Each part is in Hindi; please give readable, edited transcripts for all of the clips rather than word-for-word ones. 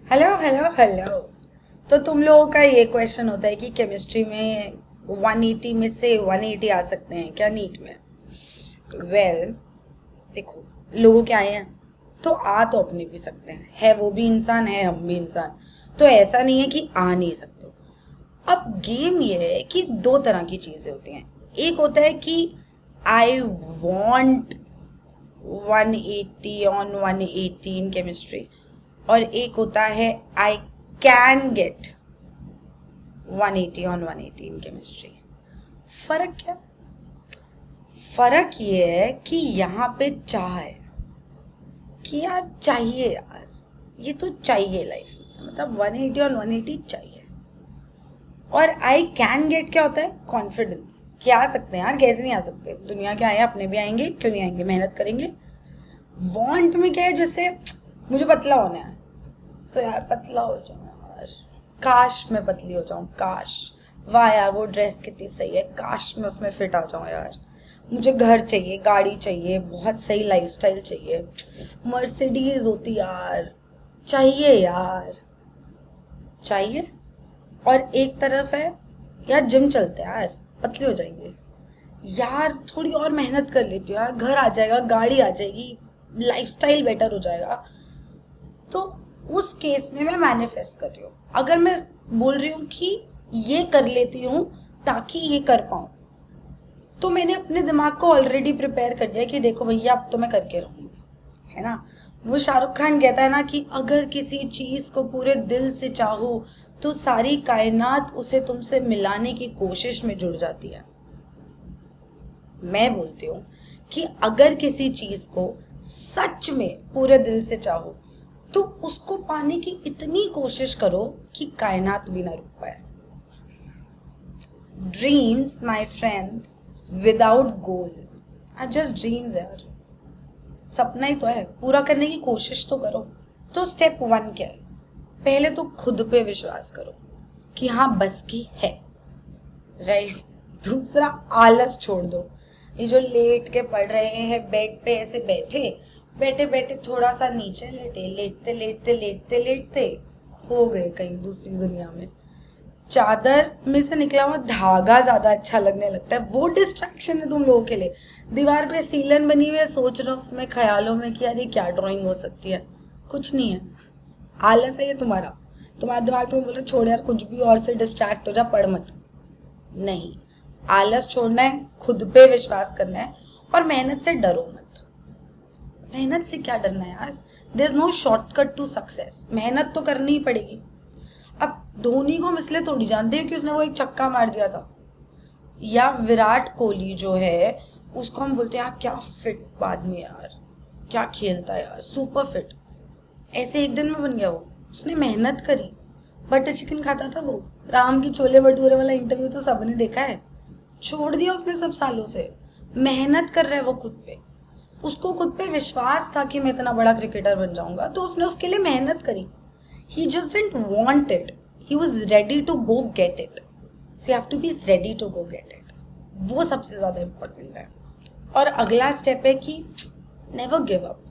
Hello hello hello. तो तुम लोगों का ये क्वेश्चन होता है कि केमिस्ट्री में 180 में से 180 आ सकते हैं क्या नीट में? देखो, लोगों क्या हैं, तो आ तो अपने भी सकते हैं, है वो भी इंसान है, हम भी इंसान। तो ऐसा नहीं है कि आ नहीं सकते। अब गेम ये है कि दो तरह की चीजें होती हैं। एक होता है कि I want 180 on 180 in chemistry, और एक होता है I can get 180 on 180 in chemistry. फर्क क्या? फर्क ये है कि यहाँ पे चाह है कि यार चाहिए, यार ये तो चाहिए लाइफ में, मतलब 180 ऑन 180 चाहिए। और आई कैन गेट क्या होता है? कॉन्फिडेंस कि आ सकते हैं यार, कैसे नहीं आ सकते, दुनिया के आए अपने भी आएंगे, क्यों नहीं आएंगे, मेहनत करेंगे। वांट में क्या है, जैसे मुझे पतला होना है तो यार पतला हो जाऊं यार, काश मैं पतली हो जाऊं, काश, वाह यार वो ड्रेस कितनी सही है, काश मैं उसमें फिट आ जाऊं यार। मुझे घर चाहिए, गाड़ी चाहिए, बहुत सही लाइफस्टाइल चाहिए, मर्सिडीज होती यार, चाहिए यार, चाहिए। और एक तरफ है यार जिम चलते हैं यार, पतले हो जाएंगे यार, थोड़ी और मेहनत कर लेती हूँ यार, घर आ जाएगा, गाड़ी आ जाएगी, लाइफस्टाइल बेटर हो जाएगा। तो उस केस में मैं मैनिफेस्ट कर रही हूँ। अगर मैं बोल रही हूँ कि ये कर लेती हूँ ताकि ये कर पाऊँ, तो मैंने अपने दिमाग को ऑलरेडी प्रिपेयर कर दिया कि देखो भैया अब तो मैं करके रहूँगी, है ना। वो शाहरुख खान कहता है ना कि अगर किसी चीज़ को पूरे दिल से चाहो तो सारी कायनात उसे तुमसे मिलाने की कोशिश में जुड़ जाती है। मैं बोलती हूँ कि अगर किसी चीज को सच में पूरे दिल से चाहो तो उसको पाने की इतनी कोशिश करो कि कायनात भी ना रुक पाए। Dreams my friends without goals are just dreams यार, सपना ही तो है, पूरा करने की कोशिश तो करो। तो स्टेप 1 क्या है? पहले तो खुद पे विश्वास करो कि हाँ बस की है, राइट। दूसरा, आलस छोड़ दो। ये जो लेट के पढ़ रहे हैं बेड पे, ऐसे बैठे बैठे बैठे थोड़ा सा नीचे लेटे, लेटते लेटते लेटते लेटते खो गए कहीं दूसरी दुनिया में। चादर में से निकला हुआ धागा ज्यादा अच्छा लगने लगता है, वो डिस्ट्रैक्शन है तुम लोगों के लिए। दीवार पे सीलन बनी हुई है, सोच रहे हो उसमें ख्यालों में कि यार ये क्या ड्राइंग हो सकती है, कुछ नहीं है, आलस है ये तुम्हारा। तुम्हारा दिमाग तुम्हें बोल रहा छोड़ यार, कुछ भी और से डिस्ट्रैक्ट हो जा, पढ़ मत। नहीं, आलस छोड़ना है, खुद पे विश्वास करना है, और मेहनत से डरो मत। मेहनत से क्या डरना है यार, there is no shortcut to success, मेहनत तो करनी ही पड़ेगी। अब धोनी को हम इसलिए थोड़ी जानते हैं कि उसने वो एक छक्का मार दिया था, या विराट कोहली जो है उसको हम बोलते हैं यार क्या फिट आदमी यार, क्या खेलता है यार, सुपर फिट। ऐसे एक दिन में बन गया वो? उसने मेहनत करी, बटर चिकन खाता था वो, राम की छोले भटूरे वाला इंटरव्यू तो सबने देखा है। छोड़ दिया उसने सब सालों से, मेहनत कर रहा है वो खुद पे। उसको खुद पे विश्वास था कि मैं इतना बड़ा क्रिकेटर बन जाऊंगा, तो उसने उसके लिए मेहनत करी। He just didn't want it, he was ready to go get it. So you have to be ready to go get it, वो सबसे ज्यादा इंपॉर्टेंट है। और अगला स्टेप है कि नेवर गिव अप।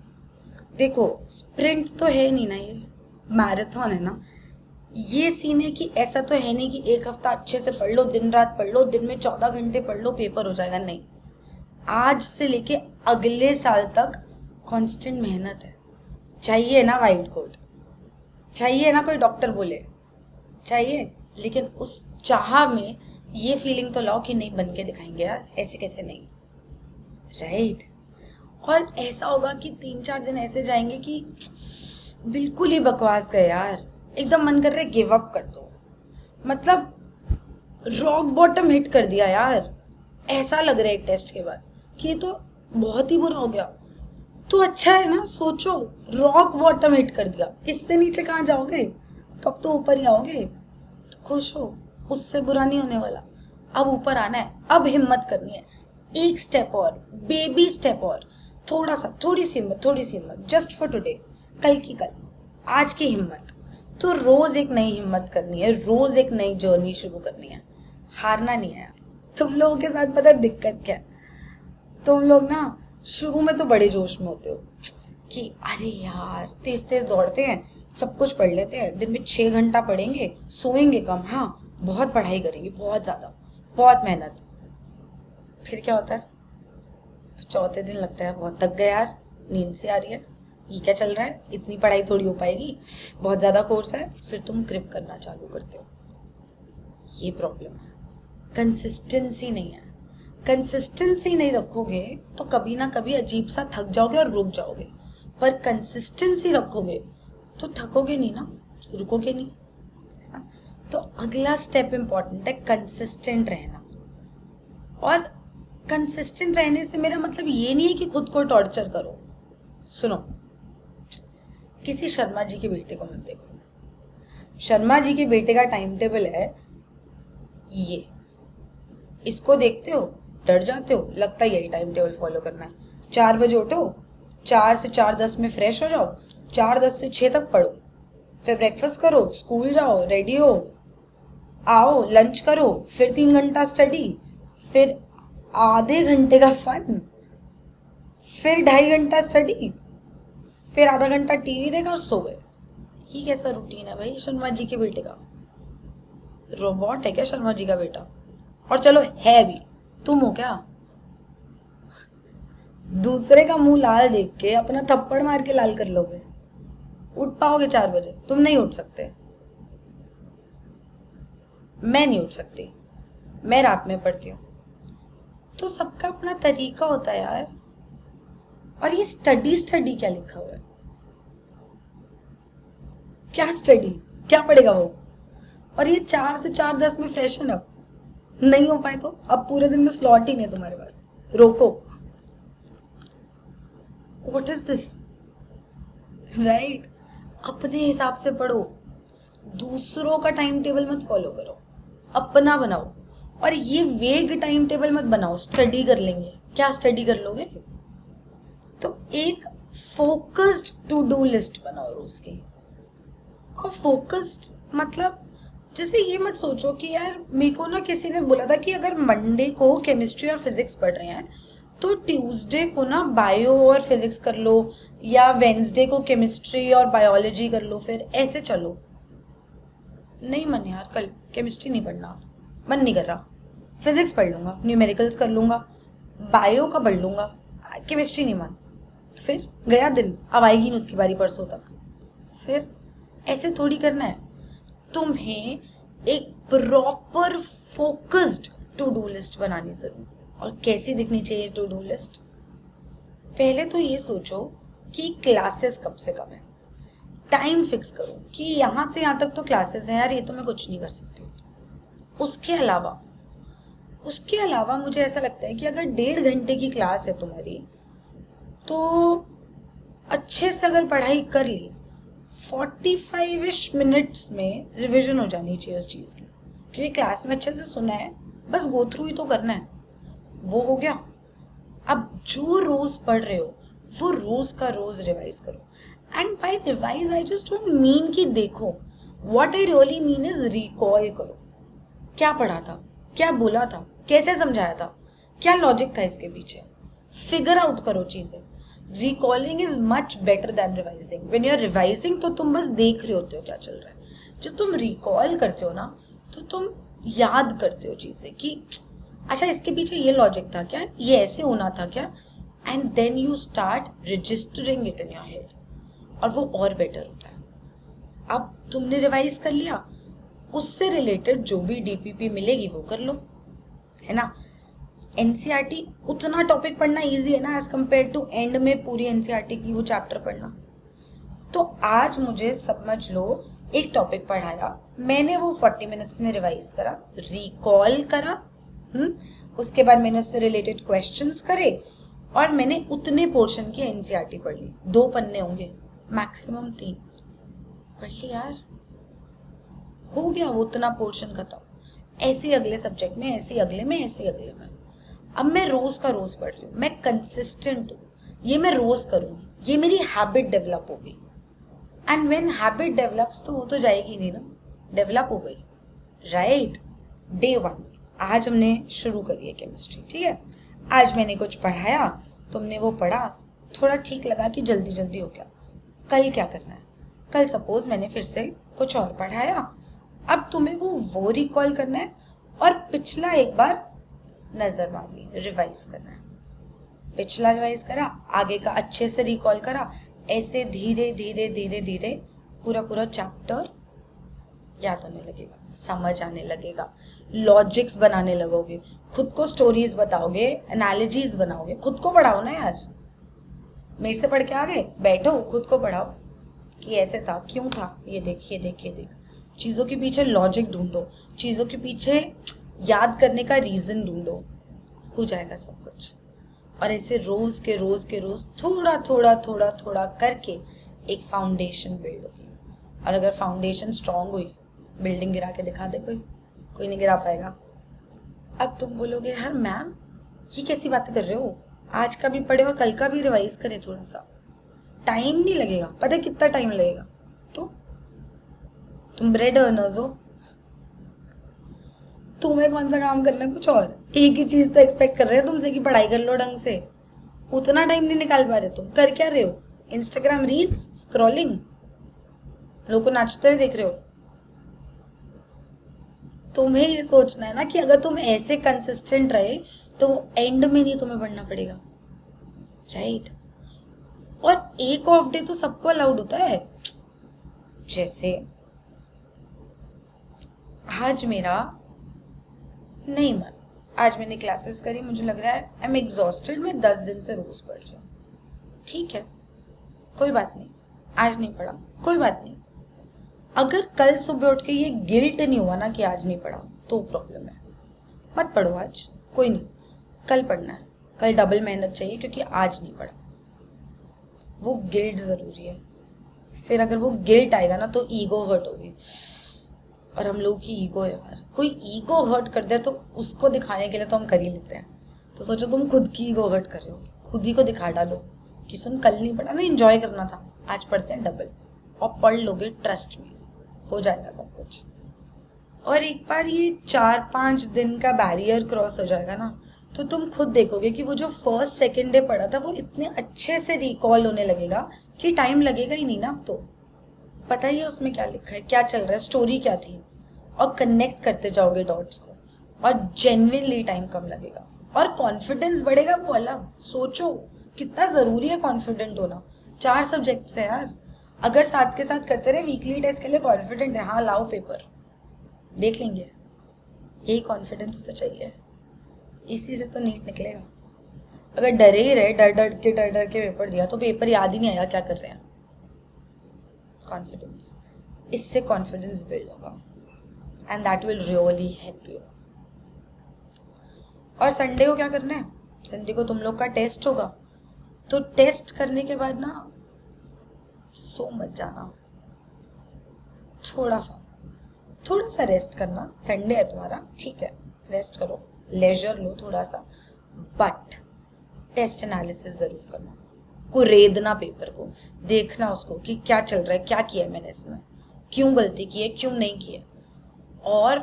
देखो स्प्रिंट तो है नहीं ना, ये मैराथन है ना। ये सीन है कि ऐसा तो है नहीं कि एक हफ्ता अच्छे से पढ़ लो, दिन रात पढ़ लो, दिन में 14 घंटे पढ़ लो, पेपर हो जाएगा, नहीं। आज से लेके अगले साल तक कांस्टेंट मेहनत है। चाहिए ना वाइट कोट, चाहिए ना कोई डॉक्टर बोले, चाहिए, लेकिन उस चाह में ये फीलिंग तो लाओ कि नहीं बन के दिखाएंगे यार, ऐसे कैसे नहीं, राइट। और ऐसा होगा कि 3-4 दिन ऐसे जाएंगे कि बिल्कुल ही बकवास गए यार, एकदम मन कर रहा है गिव अप कर दो, मतलब रॉक बॉटम हिट कर दिया यार। ऐसा लग रहा है एक टेस्ट के बाद कि ये तो बहुत ही बुरा हो गया। तो अच्छा है ना, सोचो रॉक बॉटम हिट कर दिया, इससे नीचे कहाँ जाओगे, कब तो ऊपर ही आओगे। तो खुश हो, उससे बुरा नहीं होने वाला। अब ऊपर आना है, अब हिम्मत करनी है, एक स्टेप और, बेबी स्टेप और, थोड़ा सा, थोड़ी सी हिम्मत, जस्ट फॉर टुडे, कल की कल, आज की हिम्मत। तो रोज एक नई हिम्मत करनी है, रोज एक नई जर्नी शुरू करनी है, हारना नहीं है। तुम लोगों के साथ पता है दिक्कत क्या है? तुम लोग ना शुरू में तो बड़े जोश में होते हो कि अरे यार तेज तेज दौड़ते हैं, सब कुछ पढ़ लेते हैं, दिन में 6 घंटा पढ़ेंगे, सोएंगे कम, हाँ बहुत पढ़ाई करेंगे, बहुत ज़्यादा, बहुत मेहनत। फिर क्या होता है? चौथे दिन लगता है बहुत थक गए यार, नींद से आ रही है, ये क्या चल रहा है, इतनी पढ़ाई थोड़ी हो पाएगी, बहुत ज़्यादा कोर्स है। फिर तुम क्रिप करना चालू करते हो। ये प्रॉब्लम है, कंसिस्टेंसी नहीं है। कंसिस्टेंसी नहीं रखोगे तो कभी ना कभी अजीब सा थक जाओगे और रुक जाओगे, पर कंसिस्टेंसी रखोगे तो थकोगे नहीं ना, रुकोगे नहीं, है ना? तो अगला स्टेप इंपॉर्टेंट है, कंसिस्टेंट रहना। और कंसिस्टेंट रहने से मेरा मतलब ये नहीं है कि खुद को टॉर्चर करो। सुनो, किसी शर्मा जी के बेटे को मत देखो। शर्मा जी के बेटे का टाइम टेबल है ये, इसको देखते हो डर जाते हो, लगता है यही टाइम टेबल फॉलो करना है। 4 बजे उठो, 4 से 4:10 में फ्रेश हो जाओ, 4:10 से 6 तक पढ़ो, फिर ब्रेकफास्ट करो, स्कूल जाओ, रेडी हो, आओ लंच करो, फिर 3 घंटा स्टडी, फिर आधे घंटे का फन, फिर 2.5 घंटा स्टडी, फिर आधा घंटा टीवी देखा और सो गए। ये कैसा रूटीन है भाई शर्मा जी के बेटे का? रोबोट है क्या शर्मा जी का बेटा? और चलो है भी, तुम हो क्या? दूसरे का मुंह लाल देख के अपना थप्पड़ मार के लाल कर लोगे? उठ पाओगे 4 बजे? तुम नहीं उठ सकते, मैं नहीं उठ सकती, मैं रात में पढ़ती हूँ। तो सबका अपना तरीका होता है यार। और ये स्टडी स्टडी क्या लिखा हुआ है? क्या स्टडी, क्या पढ़ेगा वो? और ये 4 से 4:10 में फ्रेशन अप नहीं हो पाए तो अब पूरे दिन में स्लॉट ही नहीं तुम्हारे पास, रोको। What is this, right? अपने हिसाब से पढ़ो, दूसरों का टाइम टेबल मत फॉलो करो, अपना बनाओ। और ये वेग टाइम टेबल मत बनाओ, स्टडी कर लेंगे, क्या स्टडी कर लोगे? तो एक फोकस्ड टू डू लिस्ट बनाओ रोज की। और फोकस्ड मतलब जैसे ये मत सोचो कि यार मेरे को ना किसी ने बोला था कि अगर मंडे को केमिस्ट्री और फिजिक्स पढ़ रहे हैं तो ट्यूसडे को ना बायो और फिजिक्स कर लो, या वेंसडे को केमिस्ट्री और बायोलॉजी कर लो, फिर ऐसे चलो। नहीं मन यार, कल केमिस्ट्री नहीं पढ़ना, मन नहीं कर रहा, फिजिक्स पढ़ लूंगा, न्यूमेरिकल्स कर लूंगा, बायो का पढ़ लूंगा, केमिस्ट्री नहीं मन। फिर गया दिन, अब आएगी नहीं उसकी बारी परसों तक। फिर ऐसे थोड़ी करना है, तुम्हें एक proper focused to do list बनानी जरूर। और कैसी दिखनी चाहिए टू डू लिस्ट? पहले तो ये सोचो कि क्लासेस कब से कब है, टाइम फिक्स करो कि यहाँ से यहाँ तक तो क्लासेस हैं यार, ये तो मैं कुछ नहीं कर सकती। उसके अलावा मुझे ऐसा लगता है कि अगर 1.5 घंटे की क्लास है तुम्हारी, तो अच्छे से अगर पढ़ाई कर ली, 45 मिनट्स में रिवीजन हो जानी चाहिए उस चीज़ की, क्योंकि क्लास में अच्छे से सुना है, बस गो थ्रू ही तो करना है, वो हो गया। अब जो रोज पढ़ रहे हो वो रोज का रोज रिवाइज करो। And by revise I just don't mean कि देखो, what I really mean is recall करो, क्या पढ़ा था, क्या बोला था, कैसे समझाया था, क्या लॉजिक था इसके पीछे, फिगर आउट करो चीजें। Recalling is much better than revising. When you are revising तो तुम बस देख रहे होते हो क्या चल रहा है, जब तुम रिकॉल करते हो ना तो तुम याद करते हो चीजें कि अच्छा इसके पीछे ये लॉजिक था क्या, ये ऐसे होना था क्या, and then you start registering it in your head, और वो और बेटर होता है। अब तुमने रिवाइज कर लिया, उससे रिलेटेड जो भी डीपीपी मिलेगी वो कर लो, है ना। एनसीईआरटी उतना टॉपिक पढ़ना इजी है ना एज कम्पेयर टू एंड में पूरी एनसीईआरटी की वो चैप्टर पढ़ना। तो आज मुझे समझ लो एक टॉपिक पढ़ाया, मैंने वो 40 मिनट्स में रिवाइज करा, रिकॉल करा, उसके बाद मैंने उससे रिलेटेड क्वेश्चंस करे, और मैंने उतने पोर्शन की एनसीईआरटी पढ़ ली। 2 पन्ने होंगे मैक्सिमम, 3 पढ़ ली यार, हो गया वो उतना पोर्शन खत्म। ऐसे अगले सब्जेक्ट में, ऐसे अगले में, ऐसे अगले में। अब मैं रोज का रोज पढ़ रही हूँ, मैं कंसिस्टेंट हूँ, ये मैं रोज करूंगी, ये मेरी हैबिट डेवलप होगी। एंड व्हेन हैबिट डेवलप्स तो वो तो जाएगी नहीं ना, डेवलप हो गई, राइट। डे 1 आज हमने शुरू करी है केमिस्ट्री, ठीक है। आज मैंने कुछ पढ़ाया, तुमने वो पढ़ा, थोड़ा ठीक लगा कि जल्दी जल्दी हो गया। कल क्या करना है? कल सपोज मैंने फिर से कुछ और पढ़ाया, अब तुम्हें वो रिकॉल करना है और पिछला एक बार नजर मारनी है, रिवाइज करना है। पिछला रिवाइज करा, आगे का अच्छे से रिकॉल करा, ऐसे धीरे धीरे धीरे धीरे पूरा पूरा चैप्टर याद आने लगेगा, समझ आने लगेगा, लॉजिक्स बनाने लगोगे, खुद को स्टोरीज बताओगे, एनालॉजीज बनाओगे। खुद को पढ़ाओ ना यार, मेरे से पढ़ के आ गए, बैठो खुद को पढ़ाओ कि ऐसे था, क्यों था, ये देख ये देख ये देख। चीज़ों के पीछे लॉजिक ढूंढो, चीज़ों के पीछे याद करने का रीज़न ढूंढो, हो जाएगा सब कुछ। और ऐसे रोज के रोज थोड़ा थोड़ा थोड़ा थोड़ा करके एक फाउंडेशन बिल्ड होगी। और अगर फाउंडेशन स्ट्रांग हुई, बिल्डिंग गिरा के दिखा दे कोई नहीं गिरा पाएगा। अब तुम बोलोगे यार मैम ये कैसी बातें कर रहे हो, आज का भी पढ़े और कल का भी रिवाइज करे, थोड़ा सा टाइम नहीं लगेगा। पता है कितना टाइम लगेगा? तो तुम ब्रेड अर्नर्स हो, तुम्हें कौन सा काम करना है, कुछ और एक ही चीज तो एक्सपेक्ट कर रहे हो तुमसे कि पढ़ाई कर लो ढंग से। उतना टाइम नहीं निकाल पा रहे तुम, कर क्या रहे हो? इंस्टाग्राम रील्स स्क्रॉलिंग, लोगों को नाचते हुए देख रहे हो। तुम्हें ये सोचना है ना कि अगर तुम ऐसे कंसिस्टेंट रहे तो एंड में नहीं तुम्हें पढ़ना पड़ेगा, राइट? और एक ऑफ डे तो सबको अलाउड होता है। जैसे आज मेरा नहीं मन, आज मैंने क्लासेस करी, मुझे लग रहा है आई एम एग्जॉस्टेड, मैं 10 दिन से रोज पढ़ रही हूँ। ठीक है, कोई बात नहीं, आज नहीं पढ़ा, कोई बात नहीं। अगर कल सुबह उठ के ये गिल्ट नहीं हुआ ना कि आज नहीं पढ़ा, तो प्रॉब्लम है। मत पढ़ो आज, कोई नहीं, कल पढ़ना है, कल डबल मेहनत चाहिए क्योंकि आज नहीं पढ़ा। वो गिल्ट जरूरी है। फिर अगर वो गिल्ट आएगा ना तो ईगो हर्ट होगी। और हम लोगों की ईगो है यार, कोई ईगो हर्ट कर दे तो उसको दिखाने के लिए तो हम कर ही लेते हैं। तो सोचो तुम खुद की ईगो हर्ट कर रहे हो, खुद ही को दिखा डालो कि सुन कल नहीं पढ़ा ना, एंजॉय करना था, आज पढ़ते हैं डबल। और पढ़ लोगे, ट्रस्ट में हो जाएगा सब कुछ। और एक बार ये 4-5 दिन का बैरियर क्रॉस हो जाएगा ना, तो तुम खुद देखोगे कि वो जो फर्स्ट सेकेंड डे पढ़ा था वो इतने अच्छे से रिकॉल होने लगेगा कि टाइम लगेगा ही नहीं ना। अब तो पता ही है उसमें क्या लिखा है, क्या चल रहा है, स्टोरी क्या थी, और कनेक्ट करते जाओगे डॉट्स को, और जेन्युइनली टाइम कम लगेगा और कॉन्फिडेंस बढ़ेगा। वो अलग सोचो कितना जरूरी है कॉन्फिडेंट होना। 4 सब्जेक्ट्स है यार, अगर साथ के साथ करते रहे, वीकली टेस्ट के लिए कॉन्फिडेंट है, हाँ लाओ पेपर देख लेंगे, यही कॉन्फिडेंस तो चाहिए, इसी से तो नीट निकलेगा। अगर डरे ही रहे, डर डर के पेपर दिया तो पेपर याद ही नहीं आया क्या कर रहे हैं। कॉन्फिडेंस, इससे कॉन्फिडेंस बिल्ड होगा and that will really help you. और संडे को क्या करना है? संडे को तुम लोग का टेस्ट होगा, तो टेस्ट करने के बाद ना सो मत जाना, थोड़ा सा रेस्ट करना। संडे है तुम्हारा, ठीक है, रेस्ट करो, लेजर लो थोड़ा सा, बट टेस्ट एनालिसिस जरूर करना, कुरेदना पेपर को, देखना उसको कि क्या चल रहा है, क्या किया है मैंने इसमें, क्यों गलती की है, क्यों नहीं की है, और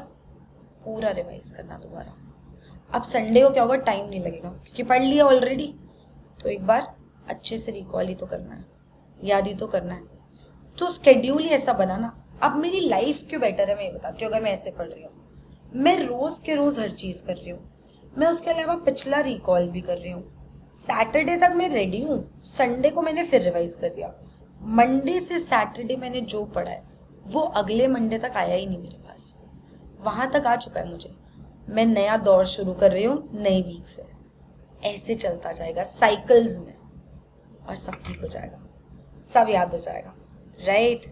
पूरा रिवाइज करना दोबारा। अब संडे को क्या होगा, टाइम नहीं लगेगा क्योंकि पढ़ लिया ऑलरेडी, तो एक बार अच्छे से रिकॉल ही तो करना है, याद ही तो करना है। तो स्केड्यूल ही ऐसा बनाना। अब मेरी लाइफ क्यों बेटर है मैं ये बताती हूँ। अगर मैं ऐसे पढ़ रही हूँ, मैं रोज के रोज हर चीज कर रही हूँ, मैं उसके अलावा पिछला रिकॉल भी कर रही हूँ, सैटरडे तक मैं रेडी हूँ, संडे को मैंने फिर रिवाइज कर दिया, मंडे से सैटरडे मैंने जो पढ़ा है वो अगले मंडे तक आया ही नहीं मेरे पास, वहां तक आ चुका है मुझे, मैं नया दौर शुरू कर रही हूँ नई वीक से। ऐसे चलता जाएगा साइकिल्स में, और सब ठीक हो जाएगा, सब याद हो जाएगा, राइट?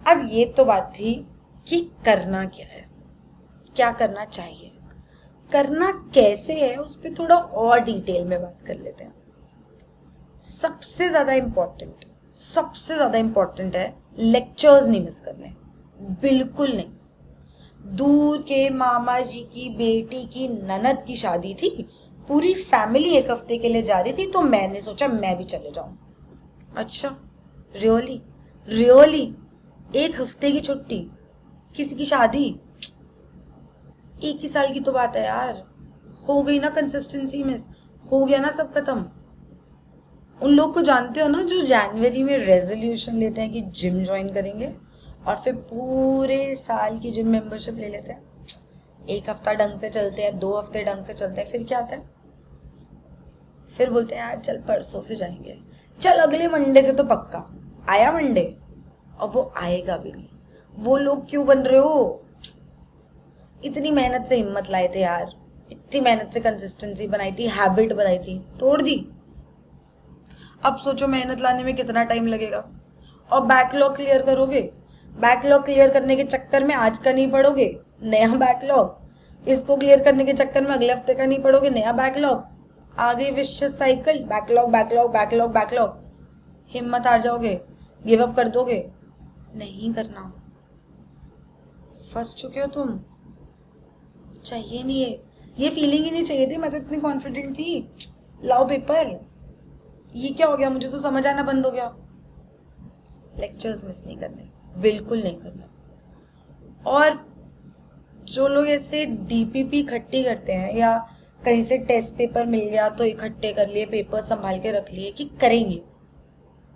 अब ये तो बात थी कि करना क्या है, क्या करना चाहिए, करना कैसे है, उस पर थोड़ा और डिटेल में बात कर लेते हैं। सबसे ज्यादा इंपॉर्टेंट है लेक्चर्स नहीं मिस करने, बिल्कुल नहीं। दूर के मामा जी की बेटी की ननद की शादी थी, पूरी फैमिली एक हफ्ते के लिए जा रही थी, तो मैंने सोचा मैं भी चले जाऊं। अच्छा, रियली एक हफ्ते की छुट्टी, किसी की शादी, 1 ही साल की तो बात है यार, हो गई ना कंसिस्टेंसी मिस, हो गया ना सब खत्म। उन लोग को जानते हो ना जो जनवरी में रेजोल्यूशन लेते हैं कि जिम ज्वाइन करेंगे और फिर पूरे साल की जिम मेंबरशिप ले लेते हैं। एक हफ्ता ढंग से चलते हैं, 2 हफ्ते ढंग से चलते हैं, फिर क्या आता है, फिर बोलते हैं यार चल परसों से जाएंगे, चल अगले मंडे से तो पक्का। आया मंडे और वो आएगा भी नहीं। वो लोग क्यों बन रहे हो? इतनी मेहनत से हिम्मत लाए थे यार, इतनी मेहनत से कंसिस्टेंसी बनाई थी, हैबिट बनाई थी, तोड़ दी। अब सोचो मेहनत लाने में कितना टाइम लगेगा। और बैकलॉग क्लियर करोगे, बैकलॉग क्लियर करने के चक्कर में आज का नहीं पढ़ोगे, नया बैकलॉग। इसको क्लियर करने के चक्कर में अगले हफ्ते का नहीं पढ़ोगे, नया बैकलॉग। आ गई vicious cycle, backlog backlog backlog backlog. हिम्मत हार जाओगे, गिव अप कर दोगे। नहीं करना, फंस चुके हो तुम। चाहिए नहीं है, ये फीलिंग ही नहीं चाहिए थी। मैं तो इतनी कॉन्फिडेंट थी, लाओ पेपर। ये क्या हो गया, मुझे तो समझ आना बंद हो गया। लेक्चर्स मिस नहीं करने, बिल्कुल नहीं करना। और जो लोग ऐसे डीपीपी इकट्ठी करते हैं या कहीं से टेस्ट पेपर मिल गया तो इकट्ठे कर लिए, पेपर संभाल के रख लिए कि करेंगे,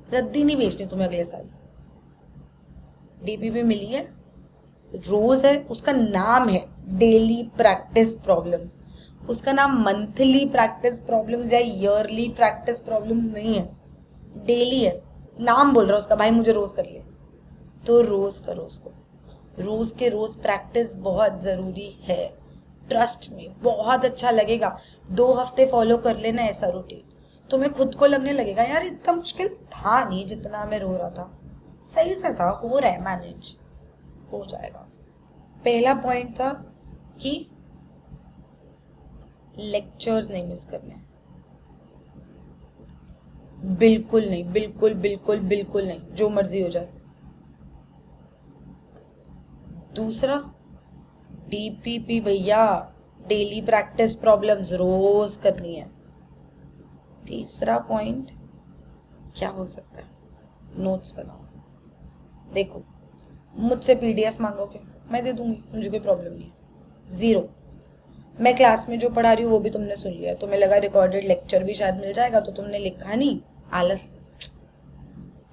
रद्दी नहीं बेचनी तुम्हें अगले साल। डीपीपी मिली है, रोज है, उसका नाम है डेली प्रैक्टिस प्रॉब्लम्स। उसका नाम मंथली प्रैक्टिस प्रॉब्लम्स या ईयरली प्रैक्टिस प्रॉब्लम्स नहीं है, डेली है। नाम बोल रहा है उसका, भाई मुझे रोज कर ले, तो रोज करो उसको। रोज के रोज प्रैक्टिस बहुत जरूरी है, ट्रस्ट में बहुत अच्छा लगेगा। 2 हफ्ते फॉलो कर लेना ऐसा रूटीन, तुम्हें खुद को लगने लगेगा यार इतना मुश्किल था नहीं जितना मैं रो रहा था, सही से था, हो रहा है, मैनेज हो जाएगा। पहला पॉइंट था कि लेक्चर्स नहीं मिस करने, बिल्कुल नहीं, बिल्कुल बिल्कुल बिल्कुल नहीं, जो मर्जी हो जाए। दूसरा, डीपीपी भैया, डेली प्रैक्टिस प्रॉब्लम्स रोज करनी है। तीसरा पॉइंट क्या हो सकता है, नोट्स बनाओ। देखो, मुझसे पीडीएफ मांगोगे मैं दे दूंगी, मुझे कोई प्रॉब्लम नहीं है, 0। मैं क्लास में जो पढ़ा रही हूँ वो भी तुमने सुन लिया, तुम्हें लगा रिकॉर्डेड लेक्चर भी शायद मिल जाएगा तो तुमने लिखा नहीं। आलस,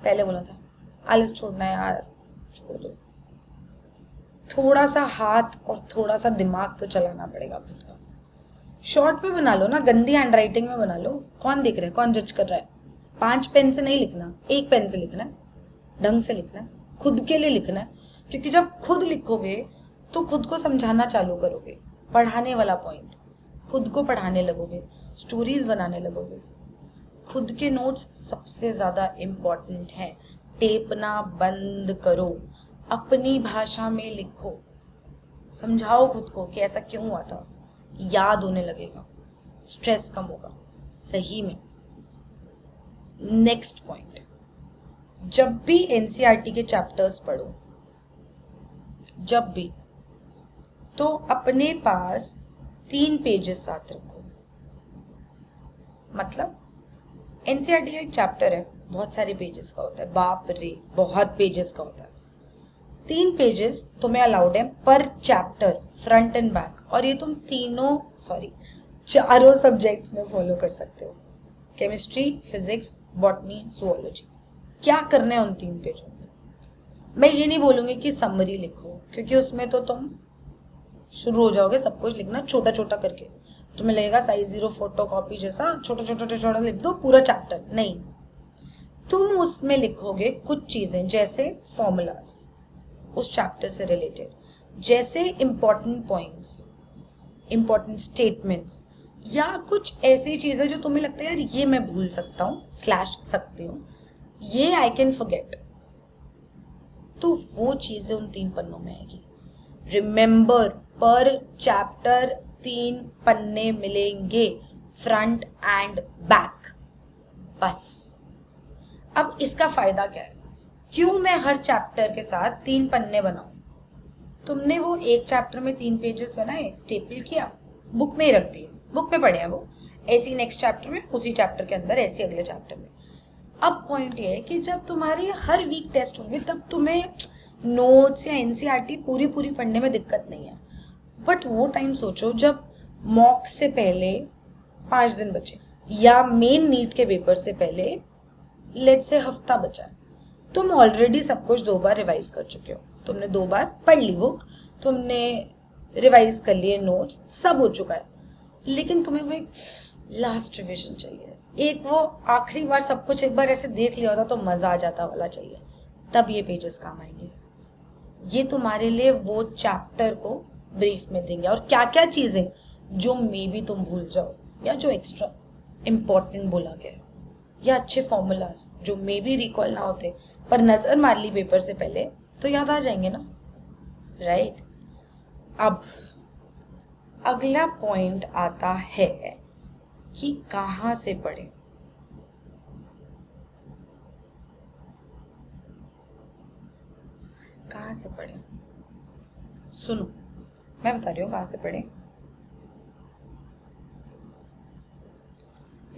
पहले बोला था आलस छोड़ना है यार, छोड़ दो। थोड़ा सा हाथ और थोड़ा सा दिमाग तो चलाना पड़ेगा खुद का। शॉर्ट में बना लो ना, गंदी हैंड राइटिंग में बना लो, कौन देख रहा है, कौन जज कर रहा है। 5 पेन से नहीं लिखना, 1 पेन से लिखना है, ढंग से लिखना है, खुद के लिए लिखना है। क्योंकि जब खुद लिखोगे तो खुद को समझाना चालू करोगे, पढ़ाने वाला पॉइंट, खुद को पढ़ाने लगोगे, स्टोरीज बनाने लगोगे। खुद के नोट्स सबसे ज़्यादा इम्पॉर्टेंट हैं। टेपना बंद करो, अपनी भाषा में लिखो, समझाओ खुद को कि ऐसा क्यों हुआ था, याद होने लगेगा, स्ट्रेस कम होगा सही में। नेक्स्ट पॉइंट, जब भी एनसीईआरटी के चैप्टर्स पढ़ो, जब भी, तो अपने पास 3 पेजेस साथ रखो। मतलब एनसीईआरटी का एक चैप्टर है, बहुत सारे पेजेस का होता है, बाप रे बहुत पेजेस का होता है। 3 पेजेस तुम्हें अलाउड है पर चैप्टर, फ्रंट एंड बैक। और ये तुम चारों सब्जेक्ट्स में फॉलो कर सकते हो, केमिस्ट्री, फिजिक्स, बॉटनी, जूलॉजी। क्या करना है उन 3 पेजों में? मैं ये नहीं बोलूँगी कि समरी लिखो, क्योंकि उसमें तो तुम शुरू हो जाओगे सब कुछ लिखना छोटा छोटा करके, तुम्हें लगेगा साइज 0 फोटो कॉपी जैसा छोटा छोटा छोटा लिख दो पूरा चैप्टर। नहीं, तुम उसमें लिखोगे कुछ चीज़ें, जैसे फॉर्मूलाज उस चैप्टर से रिलेटेड, जैसे इंपॉर्टेंट पॉइंट्स, इंपॉर्टेंट स्टेटमेंट्स, या कुछ ऐसी चीज़ें जो तुम्हें लगता है यार ये मैं भूल सकता हूँ, स्लैश सकती हूँ, ये आई कैन फॉरगेट, तो वो चीज़ें उन 3 पन्नों में आएगी। रिमेंबर, पर चैप्टर 3 पन्ने मिलेंगे, फ्रंट एंड बैक, बस। अब इसका फायदा क्या है, क्यों मैं हर चैप्टर के साथ 3 पन्ने बनाऊं? तुमने वो एक चैप्टर में 3 पेजेस बनाए, स्टेपल किया, बुक में ही रख दिए, बुक में पढ़े हैं वो, ऐसी नेक्स्ट चैप्टर में, उसी चैप्टर के अंदर, ऐसे अगले चैप्टर में। अब पॉइंट ये है कि जब तुम्हारे हर वीक टेस्ट होंगे तब तुम्हें नोट्स या एनसीईआरटी पूरी पढ़ने में दिक्कत नहीं है। बट वो टाइम सोचो जब मॉक से पहले 5 दिन बचे, या मेन नीट के पेपर से पहले लेट्स से हफ्ता बचा है, तुम ऑलरेडी सब कुछ 2 बार रिवाइज कर चुके हो, तुमने 2 बार पढ़ ली बुक, तुमने रिवाइज कर लिए नोट्स, सब हो चुका है, लेकिन तुम्हें वो एक लास्ट रिविजन चाहिए, एक वो आखिरी बार सब कुछ एक बार ऐसे देख लिया होता तो मजा आ जाता वाला चाहिए, तब ये पेजेस काम आएंगे। ये तुम्हारे लिए वो चैप्टर को ब्रीफ में देंगे और क्या क्या चीजें जो मे बी तुम भूल जाओ या जो एक्स्ट्रा इंपॉर्टेंट बोला गया है, या अच्छे फॉर्मूलाज जो मे बी रिकॉल ना होते पर नजर मार ली पेपर से पहले तो याद आ जाएंगे ना, राइट। अब अगला पॉइंट आता है कि कहाँ से पढ़े। कहाँ से पढ़े, सुनो मैं बता रही हूँ कहाँ से पढ़े।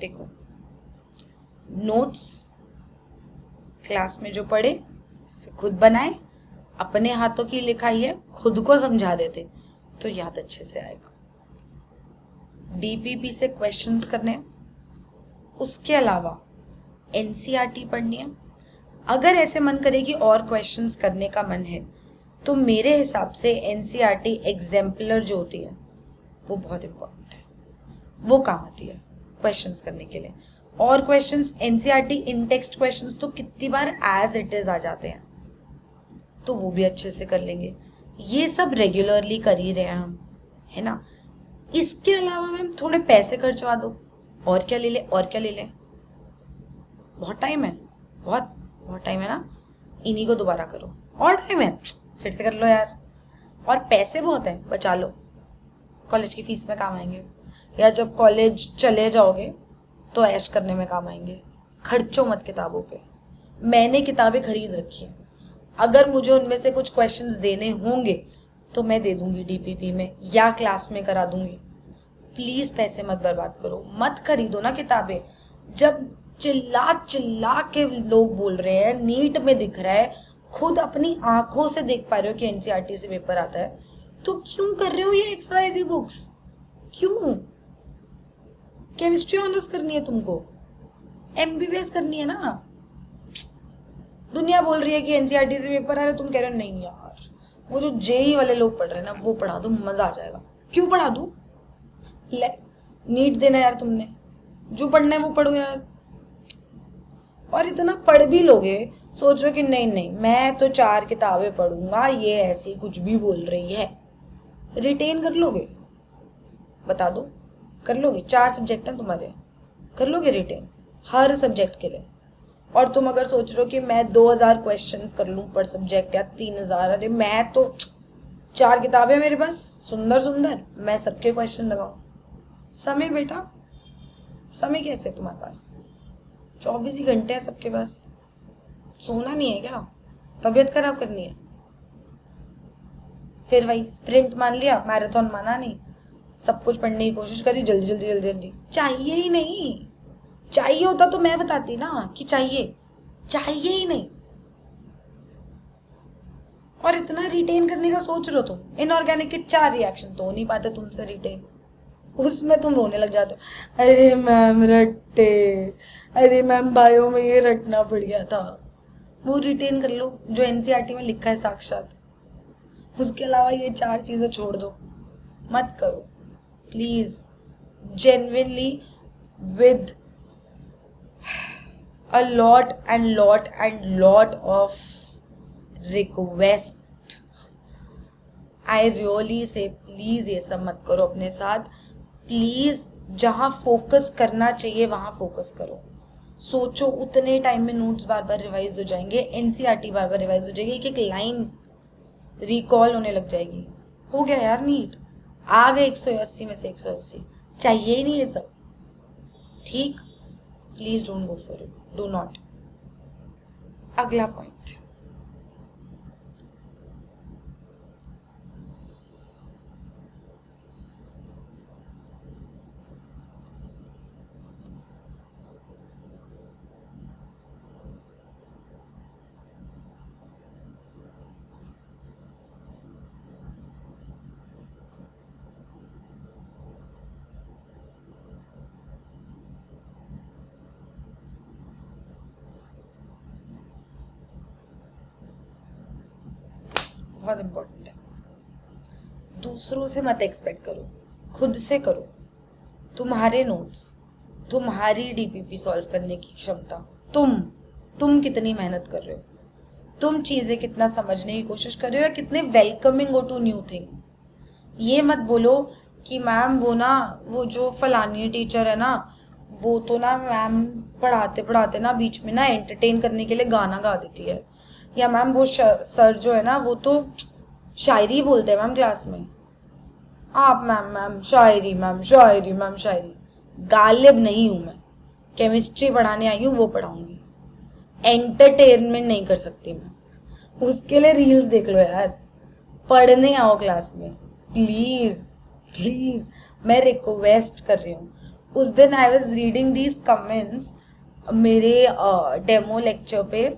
देखो, नोट्स क्लास में जो पढ़े फिर खुद बनाए, अपने हाथों की लिखाई है, खुद को समझा देते तो याद अच्छे से आएगा। डीपीपी से क्वेश्चंस करने हैं, उसके अलावा एनसीईआरटी पढ़नी है। अगर ऐसे मन करे कि और क्वेश्चंस करने का मन है तो मेरे हिसाब से एनसीईआरटी एग्जाम्पलर जो होती है वो बहुत इंपॉर्टेंट है, वो काम आती है क्वेश्चंस करने के लिए। और क्वेश्चंस एनसीईआरटी इन टेक्स्ट क्वेश्चंस तो कितनी बार एज इट इज आ जाते हैं, तो वो भी अच्छे से कर लेंगे। ये सब रेगुलरली कर ही रहे हैं हम, है ना। इसके अलावा मैम थोड़े पैसे खर्चवा दो, और क्या ले ले, और क्या ले ले, बहुत टाइम है, बहुत बहुत टाइम है ना, इन्हीं को दोबारा करो, और टाइम है फिर से कर लो यार, और पैसे बहुत है बचा लो, कॉलेज की फीस में काम आएंगे, या जब कॉलेज चले जाओगे तो ऐश करने में काम आएंगे। खर्चो मत किताबों पे, मैंने किताबें खरीद रखी हैं, अगर मुझे उनमें से कुछ क्वेश्चंस देने होंगे तो मैं दे दूंगी डीपीपी में या क्लास में करा दूंगी। प्लीज पैसे मत बर्बाद करो, मत खरीदो ना किताबें। जब चिल्ला चिल्ला के लोग बोल रहे हैं, नीट में दिख रहा है, खुद अपनी आंखों से देख पा रहे हो कि एनसीईआरटी से पेपर आता है, तो क्यों कर रहे हो ये एक्सवाइजी बुक्स? क्यों? केमिस्ट्री ऑनर्स करनी है तुमको, एमबीबीएस करनी है ना। दुनिया बोल रही है कि एनसीईआरटी से पेपर आ रहा है, तुम कह रहे हो नहीं यार वो जो जेई वाले लोग पढ़ रहे हैं ना वो पढ़ा दो, मजा आ जाएगा। क्यों पढ़ा दूं? ले, नीट देना यार तुमने, जो पढ़ना है वो पढ़ो यार। और इतना पढ़ भी लोगे, सोच रहे हो कि नहीं नहीं मैं तो 4 किताबें पढ़ूंगा, ये ऐसी कुछ भी बोल रही है, रिटेन कर लोगे? बता दो, कर लोगे? 4 सब्जेक्ट हैं तुम्हारे, कर लोगे रिटेन हर सब्जेक्ट के लिए? और तुम अगर सोच रहे हो कि मैं 2000 क्वेश्चंस कर लूं पर सब्जेक्ट या 3000, अरे मैं तो 4 किताबें मेरे पास सुंदर सुंदर, मैं सबके क्वेश्चन लगाऊं। समय बेटा, समय कैसे तुम्हारे पास? 24 ही घंटे हैं सबके पास, सोना नहीं है क्या? तबीयत खराब करनी है? फिर वही स्प्रिंट मान लिया, मैराथन माना नहीं, सब कुछ पढ़ने की कोशिश करी, जल्दी जल्दी जल्दी जल्दी। चाहिए ही नहीं, चाहिए होता तो मैं बताती ना कि चाहिए, चाहिए ही नहीं। और इतना रिटेन करने का सोच रहे हो तुम, इनऑर्गेनिक के 4 रिएक्शन तो हो नहीं पाते तुमसे रिटेन, उसमें तुम रोने लग जाते हो, अरे मैम रट्टे, अरे मैम बायो में ये रटना पड़ गया था। वो रिटेन कर लो जो एनसीईआरटी में लिखा है साक्षात, उसके अलावा ये 4 चीजें छोड़ दो, मत करो please. Genuinely with a lot of request, I really say please ये सब मत करो अपने साथ। प्लीज जहाँ फोकस करना चाहिए वहां फोकस करो। सोचो उतने टाइम में नोट्स बार बार रिवाइज हो जाएंगे, एनसीईआरटी बार बार रिवाइज हो जाएगी, एक एक लाइन रिकॉल होने लग जाएगी। हो गया यार नीट, आ गए 180 में से 180, चाहिए ही नहीं ये सब, ठीक। Please don't go for it, do not. अगला पॉइंट, बहुत इम्पोर्टेंट है। दूसरों से मत एक्सपेक्ट करो, खुद से करो। तुम्हारे नोट्स, तुम्हारी डीपीपी सॉल्व करने की क्षमता, तुम कितनी मेहनत कर रहे हो, तुम चीज़ें कितना समझने की कोशिश कर रहे हो, या कितने वेलकमिंग हो टू न्यू थिंग्स। ये मत बोलो कि मैम वो जो फलानी टीचर है ना, वो तो ना मैम पढ़ाते पढ़ाते ना बीच में ना एंटरटेन करने के लिए गाना गा देती है, या मैम वो सर जो है ना वो तो शायरी बोलते हैं मैम क्लास में। आप मैम शायरी, मैम शायरी, मैम शायरी। गालिब नहीं हूँ मैं, केमिस्ट्री पढ़ाने आई हूँ, वो पढ़ाऊंगी। एंटरटेनमेंट नहीं कर सकती मैं, उसके लिए रील्स देख लो यार। पढ़ने आओ क्लास में, प्लीज प्लीज, मैं रिक्वेस्ट कर रही हूँ। उस दिन I was reading these comments मेरे डेमो लेक्चर पे,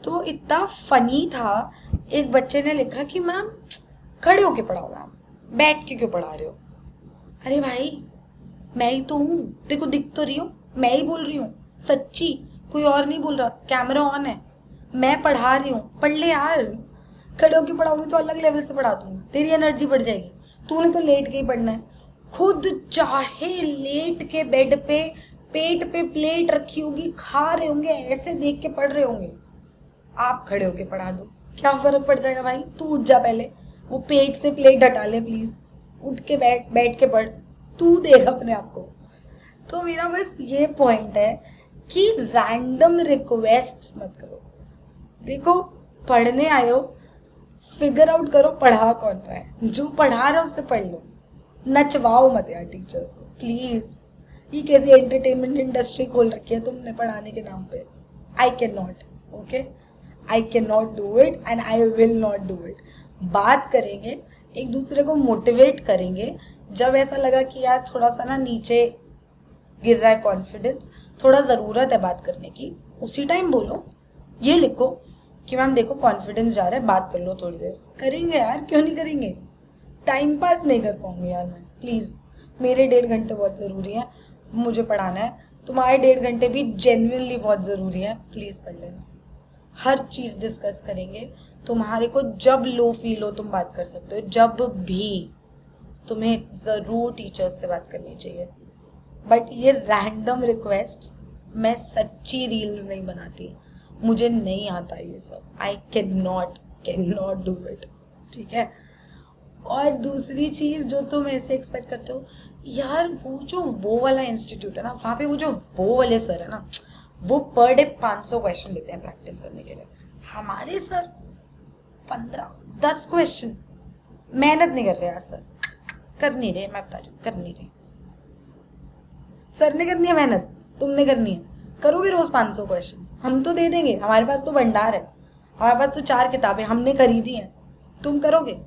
तो इतना फनी था। एक बच्चे ने लिखा कि मैम खड़े होके पढ़ाओ, मैम बैठ के क्यों पढ़ा रहे हो। अरे भाई मैं ही तो हूँ, देखो दिख तो रही हूँ, मैं ही बोल रही हूँ सच्ची, कोई और नहीं बोल रहा, कैमरा ऑन है, मैं पढ़ा रही हूँ, पढ़ ले यार। खड़े होके पढ़ाऊंगी तो अलग लेवल से पढ़ा दूंगी, तेरी एनर्जी बढ़ जाएगी। तूने तो लेट के ही पढ़ना है, खुद चाहे लेट के बेड पे पेट पे प्लेट रखी होगी, खा रहे होंगे, ऐसे देख के पढ़ रहे होंगे, आप खड़े होके पढ़ा दो, क्या फर्क पड़ जाएगा भाई। तू उठ जा, पहले वो पेट से प्लेट हटा ले प्लीज, उठ के बैठ के पढ़, तू देख अपने आप को। तो मेरा बस ये पॉइंट है कि रैंडम रिक्वेस्ट्स मत करो। देखो पढ़ने आए हो, फिगर आउट करो पढ़ा कौन रहा है, जो पढ़ा रहा है उससे पढ़ लो, नचवाओ मत यार टीचर्स को प्लीज। ये कैसी एंटरटेनमेंट इंडस्ट्री खोल रखी है तुमने पढ़ाने के नाम पे। I can not, okay, I can not do it and I will not do it. बात करेंगे, एक दूसरे को मोटिवेट करेंगे। जब ऐसा लगा कि यार थोड़ा सा ना नीचे गिर रहा है कॉन्फिडेंस, थोड़ा ज़रूरत है बात करने की, उसी टाइम बोलो। ये लिखो कि मैम देखो कॉन्फिडेंस जा रहा है, बात कर लो थोड़ी देर। करेंगे यार, क्यों नहीं करेंगे। टाइम पास नहीं कर पाऊंगी यार मैं, प्लीज़। मेरे 1.5 घंटे बहुत ज़रूरी है, मुझे पढ़ाना है। तुम्हारे 1.5 घंटे भी जेन्युइनली बहुत ज़रूरी है, प्लीज़ पढ़ लेना। हर चीज़ डिस्कस करेंगे। तुम्हारे को जब लो फील हो तुम बात कर सकते हो, जब भी तुम्हें ज़रूर टीचर्स से बात करनी चाहिए। बट ये रैंडम रिक्वेस्ट्स, मैं सच्ची रील्स नहीं बनाती, मुझे नहीं आता ये सब। I can not do it, ठीक है। और दूसरी चीज़ जो तुम ऐसे एक्सपेक्ट करते हो यार, वो वाला इंस्टीट्यूट है ना, वहाँ पे वो वाले सर है ना, वो पर डे 500 क्वेश्चन लेते हैं प्रैक्टिस करने के लिए। हमारे सर 15-10 क्वेश्चन, मेहनत नहीं कर रहे यार सर, कर नहीं रहे, मैं बता रही हूँ कर नहीं रहे। सर ने करनी है मेहनत, तुमने करनी है, करोगे रोज 500 क्वेश्चन, हम तो दे देंगे, हमारे पास तो भंडार है, हमारे पास तो 4 किताबें हमने खरीदी हैं, तुम करोगे।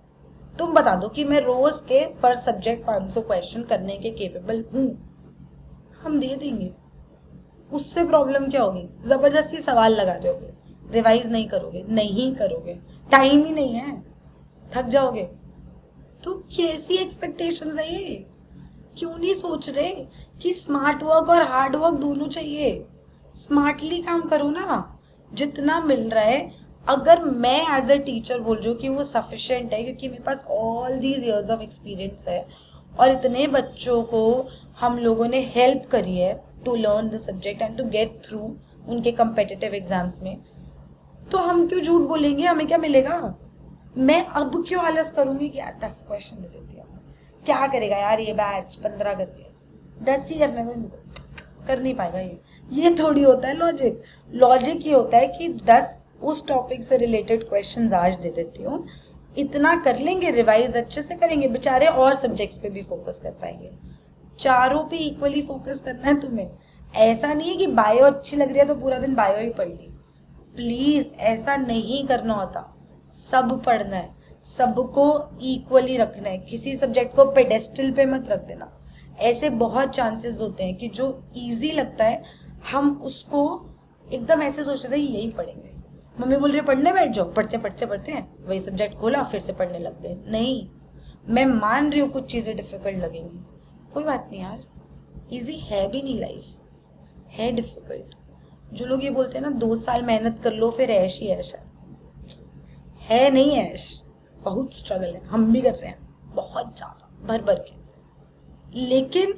तुम बता दो कि मैं रोज के पर सब्जेक्ट 500 क्वेश्चन करने के केपेबल हूँ, हम दे देंगे। उससे प्रॉब्लम क्या होगी, जबरदस्ती सवाल लगा रहे होगे, रिवाइज नहीं करोगे, टाइम ही नहीं है, थक जाओगे। तो कैसी एक्सपेक्टेशंस है ये। क्यों नहीं सोच रहे कि स्मार्ट वर्क और हार्ड वर्क दोनों चाहिए। स्मार्टली काम करो ना, जितना मिल रहा है। अगर मैं एज अ टीचर बोल रही हूँ कि वो सफिशिएंट है, क्योंकि मेरे पास all these years of experience है और इतने बच्चों को हम लोगों ने हेल्प करी है to learn the subject and to get through उनके कम्पिटिटिव एग्जाम्स में, तो हम क्यों झूठ बोलेंगे, हमें क्या मिलेगा। मैं अब क्यों आलस करूंगी कि यार 10 क्वेश्चन दे देती हूँ, क्या करेगा यार ये बैच 15 करके, 10 ही करने दो इनको, कर नहीं पाएगा ये थोड़ी होता है लॉजिक। लॉजिक ये होता है कि 10 उस टॉपिक से रिलेटेड क्वेश्चंस आज दे देती हूँ, इतना कर लेंगे, रिवाइज अच्छे से करेंगे, बेचारे और सब्जेक्ट्स पे भी फोकस कर पाएंगे। चारों पे इक्वली फोकस करना है तुम्हें। ऐसा नहीं है कि बायो अच्छी लग रही है तो पूरा दिन बायो ही पढ़ ली, प्लीज ऐसा नहीं करना होता। सब पढ़ना है, सबको इक्वली रखना है, किसी सब्जेक्ट को पेडेस्टल पे मत रख देना। ऐसे बहुत चांसेस होते हैं कि जो इजी लगता है हम उसको एकदम ऐसे सोच लेते हैं यही पढ़ेंगे, मम्मी बोल रही है पढ़ने बैठ जाओ, पढ़ते हैं वही सब्जेक्ट खोला फिर से पढ़ने लग गए। नहीं, मैं मान रही हूँ कुछ चीज़ें डिफिकल्ट लगेंगी, कोई बात नहीं यार, इजी है भी नहीं, लाइफ है डिफिकल्ट। जो लोग ये बोलते हैं ना 2 साल मेहनत कर लो फिर ऐश ही ऐश है नहीं ऐश। बहुत स्ट्रगल है, हम भी कर रहे हैं बहुत ज़्यादा भर भर के। लेकिन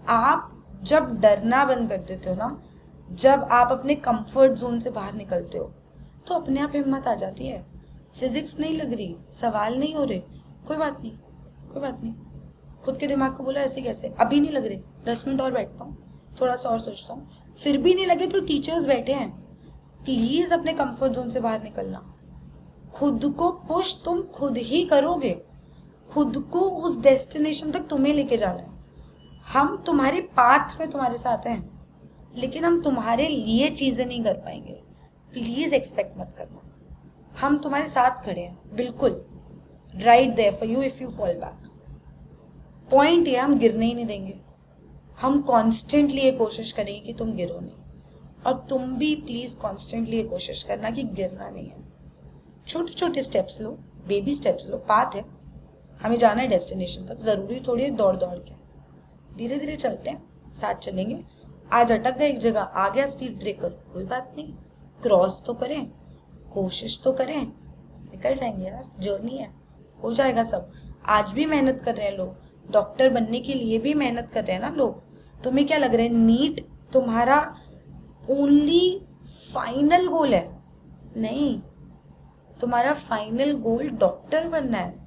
आप जब डरना बंद कर देते हो ना, जब आप अपने कंफर्ट जोन से बाहर निकलते हो, तो अपने आप हिम्मत आ जाती है। फिजिक्स नहीं लग रही, सवाल नहीं हो रहे, कोई बात नहीं, कोई बात नहीं। खुद के दिमाग को बोला ऐसे कैसे, अभी नहीं लग रहे, 10 मिनट और बैठता हूँ, थोड़ा सा और सोचता हूँ, फिर भी नहीं लगे तो टीचर्स बैठे हैं। प्लीज अपने कंफर्ट जोन से बाहर निकलना। खुद को पुश तुम खुद ही करोगे, खुद को उस डेस्टिनेशन तक तुम्हें लेके जाना है। हम तुम्हारे पाथ में तुम्हारे साथ हैं, लेकिन हम तुम्हारे लिए चीजें नहीं कर पाएंगे। प्लीज एक्सपेक्ट मत करना, हम तुम्हारे साथ खड़े हैं बिल्कुल, right there for you if you fall back. Point ये, हम गिरने ही नहीं देंगे। हम कॉन्स्टेंटली ये कोशिश करेंगे कि तुम गिरो नहीं, और तुम भी प्लीज कॉन्स्टेंटली ये कोशिश करना कि गिरना नहीं है। छोटे छोटे स्टेप्स लो, बेबी स्टेप्स लो, पाथ है, हमें जाना है डेस्टिनेशन तक, जरूरी थोड़ी है दौड़ दौड़ के, धीरे धीरे चलते हैं, साथ चलेंगे। आज अटक गए एक जगह, आ गया स्पीड ब्रेकर, कोई बात नहीं, क्रॉस तो करें, कोशिश तो करें, निकल जाएंगे यार, जर्नी है, हो जाएगा सब। आज भी मेहनत कर रहे हैं लोग, डॉक्टर बनने के लिए भी मेहनत कर रहे हैं ना लोग। तुम्हें क्या लग रहा है नीट तुम्हारा ओनली फाइनल गोल है? नहीं, तुम्हारा फाइनल गोल डॉक्टर बनना है।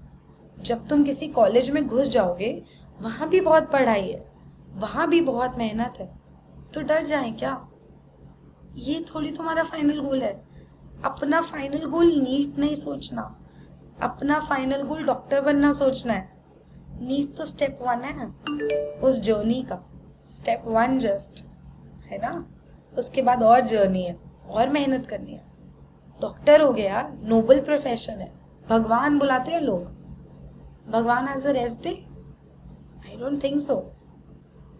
जब तुम किसी कॉलेज में घुस जाओगे, वहां भी बहुत पढ़ाई है, वहां भी बहुत मेहनत है, तो डर जाए क्या? ये थोड़ी तुम्हारा फाइनल गोल है। अपना फाइनल गोल नीट नहीं सोचना, अपना फाइनल गोल डॉक्टर बनना सोचना है। नीट तो स्टेप 1 है उस जर्नी का, स्टेप 1 जस्ट है ना। उसके बाद और जर्नी है, और मेहनत करनी है। डॉक्टर हो गया, नोबल प्रोफेशन है, भगवान बुलाते हैं लोग। भगवान has a rest day? I don't think so.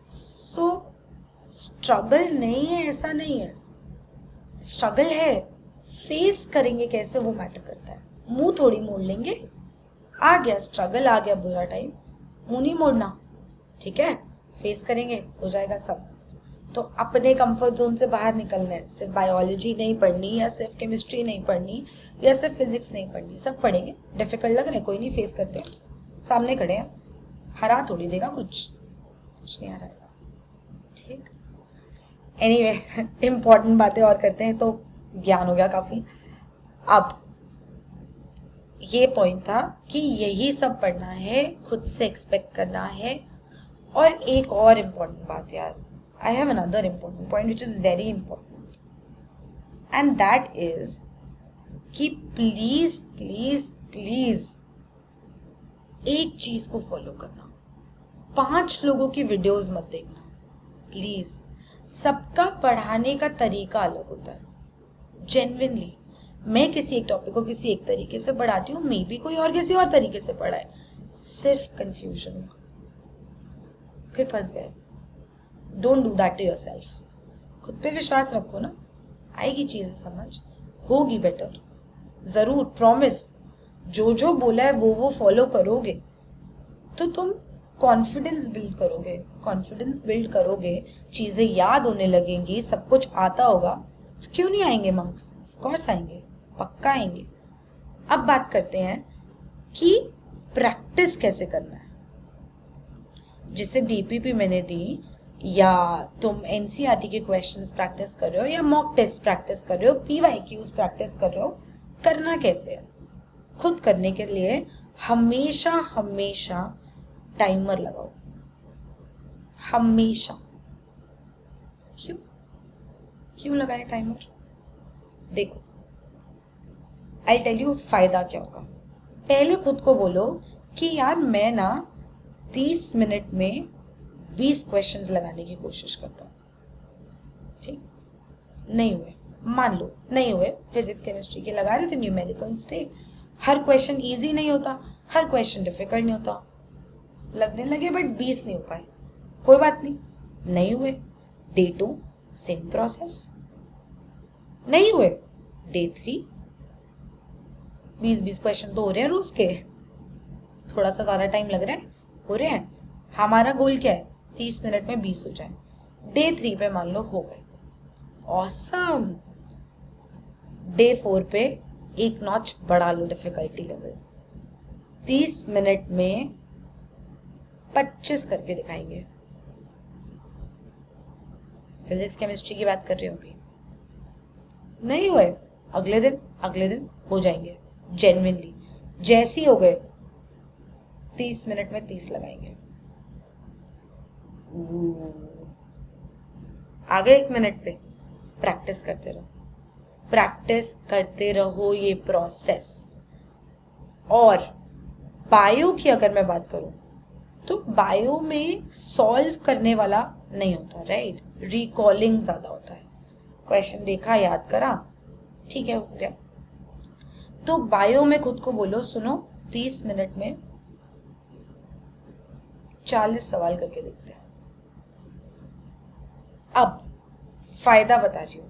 So struggle नहीं है ऐसा नहीं है, स्ट्रगल है, फेस करेंगे कैसे वो मैटर करता है। मुंह थोड़ी मोड़ लेंगे, आ गया स्ट्रगल, आ गया बुरा टाइम, मुंह नहीं मोड़ना, ठीक है, फेस करेंगे, हो जाएगा सब। तो अपने कंफर्ट जोन से बाहर निकलना है। सिर्फ बायोलॉजी नहीं पढ़नी, या सिर्फ केमिस्ट्री नहीं पढ़नी, या सिर्फ फिजिक्स नहीं पढ़नी, सब पढ़ेंगे। डिफिकल्ट लग रहे हैं, कोई नहीं, फेस करते हैं, सामने खड़े हैं, हरा थोड़ी देगा, कुछ नहीं हराएगा, ठीक। एनीवे, इम्पॉर्टेंट बातें और करते हैं, तो ज्ञान हो गया काफी। अब ये पॉइंट था कि यही सब पढ़ना है, खुद से एक्सपेक्ट करना है। और एक और इम्पॉर्टेंट बात यार, I have another important point which is very important, and that is कि प्लीज प्लीज प्लीज एक चीज को फॉलो करना, 5 लोगों की वीडियोस मत देखना प्लीज। सबका पढ़ाने का तरीका अलग होता है। जेन्युइनली मैं किसी एक टॉपिक को किसी एक तरीके से पढ़ाती हूँ, मे बी कोई और किसी और तरीके से पढ़ाए, सिर्फ कंफ्यूजन होगा, फिर फंस गए। Don't do that to yourself. खुद पे विश्वास रखो ना, आएगी चीजें समझ, होगी बेटर, जरूर, प्रॉमिस। जो जो बोला है वो फॉलो करोगे तो तुम कॉन्फिडेंस बिल्ड करोगे, कॉन्फिडेंस बिल्ड करोगे, चीजें याद होने लगेंगी, सब कुछ आता होगा, तो क्यों नहीं आएंगे मार्क्स? ऑफ कोर्स आएंगे, पक्का आएंगे। अब बात करते हैं कि प्रैक्टिस कैसे करना है। जिसे डीपीपी मैंने दी, या तुम एनसीईआरटी के क्वेश्चंस प्रैक्टिस कर रहे हो, या मॉक टेस्ट प्रैक्टिस कर रहे हो, पीवाईक्यूज प्रैक्टिस कर रहे हो, करना कैसे है? खुद करने के लिए हमेशा हमेशा टाइमर लगाओ, हमेशा। क्यों लगाए टाइमर? देखो, आई टेल यू फायदा क्या होगा। पहले खुद को बोलो कि यार मैं ना 30 मिनट में 20 क्वेश्चंस लगाने की कोशिश करता हूँ, ठीक। नहीं हुए, मान लो नहीं हुए, फिजिक्स केमिस्ट्री के लगा रहे थे, न्यूमेरिकल्स थे, हर क्वेश्चन इजी नहीं होता, हर क्वेश्चन डिफिकल्ट नहीं होता, लगने लगे बट 20 नहीं हो पाए, कोई बात नहीं, नहीं हुए। डे 2 सेम प्रोसेस, नहीं हुए। डे 3 20 क्वेश्चन तो हो रहे हैं रोज के, थोड़ा सा ज्यादा टाइम लग रहा है, हो रहे हैं। हमारा गोल क्या है? 30 मिनट में 20 हो जाए। डे 3 पे मान लो हो गए, ऑसम। डे 4 पे एक नॉच बढ़ा लो डिफिकल्टी लेवल, 30 मिनट में 25 करके दिखाएंगे। फिजिक्स केमिस्ट्री की बात कर रही हूँ अभी। नहीं हुए अगले दिन हो जाएंगे जेन्युइनली। जैसे ही हो गए 30 मिनट में 30 लगाएंगे। आगे 1 मिनट पे प्रैक्टिस करते रहो ये प्रोसेस। और बायो की अगर मैं बात करूं तो बायो में सॉल्व करने वाला नहीं होता, राइट, रिकॉलिंग ज्यादा होता है। क्वेश्चन देखा, याद करा, ठीक है, हो गया। तो बायो में खुद को बोलो, सुनो 30 मिनट में 40 सवाल करके देखते हैं। अब फायदा बता रही हूं,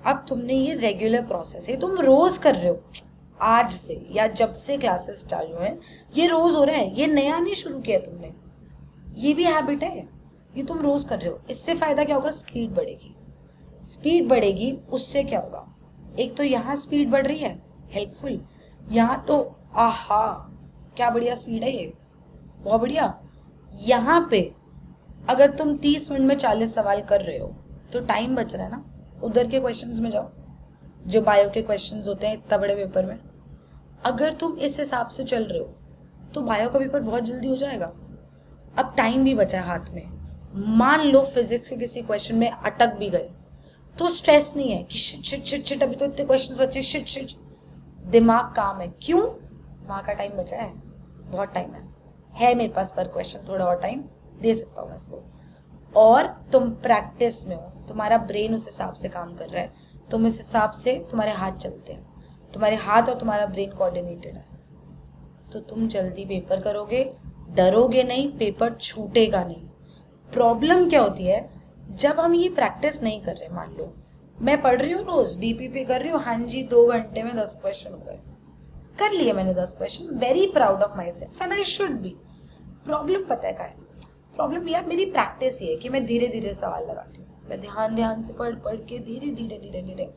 अब तुमने ये रेगुलर प्रोसेस है, तुम रोज कर रहे हो, आज से या जब से क्लासेस चालू है ये रोज हो रहा है, ये नया नहीं शुरू किया तुमने, ये भी हैबिट है, ये तुम रोज कर रहे हो। इससे फायदा क्या होगा, स्पीड बढ़ेगी। उससे क्या होगा, एक तो यहाँ स्पीड बढ़ रही है, हेल्पफुल, यहाँ तो आहा क्या बढ़िया स्पीड है ये, बहुत बढ़िया। यहाँ पे अगर तुम 30 मिनट में 40 सवाल कर रहे हो तो टाइम बच रहा है ना। उधर के क्वेश्चंस में जाओ, जो बायो के क्वेश्चंस होते हैं इतना बड़े पेपर में, अगर तुम इस हिसाब से चल रहे हो तो बायो का पेपर बहुत जल्दी हो जाएगा। अब टाइम भी बचा है हाथ में। मान लो फिजिक्स के किसी क्वेश्चन में अटक भी गए तो स्ट्रेस नहीं है कि शिट अभी तो इतने क्वेश्चंस बचे, शिट। दिमाग काम है, क्यों, वहां का टाइम बचा है, बहुत टाइम है मेरे पास पर क्वेश्चन, थोड़ा और टाइम दे सकता हूँ मैं इसको। और तुम प्रैक्टिस में हो, तुम्हारा ब्रेन उस हिसाब से काम कर रहा है, तुम इस हिसाब से, तुम्हारे हाथ चलते हैं, तुम्हारे हाथ और तुम्हारा ब्रेन कोऑर्डिनेटेड है, तो तुम जल्दी पेपर करोगे, डरोगे नहीं, पेपर छूटेगा नहीं। प्रॉब्लम क्या होती है, जब हम ये प्रैक्टिस नहीं कर रहे, मान लो मैं पढ़ रही हूँ रोज, डीपीपी कर रही हूँ, हाँ जी 2 घंटे में 10 क्वेश्चन हो गए, कर लिए मैंने 10 question, very proud of my self and I should be. Problem पता है क्या है, प्रॉब्लम यार मेरी प्रैक्टिस ये है कि मैं धीरे धीरे सवाल लगाती हूँ, मैं ध्यान से पढ़ के धीरे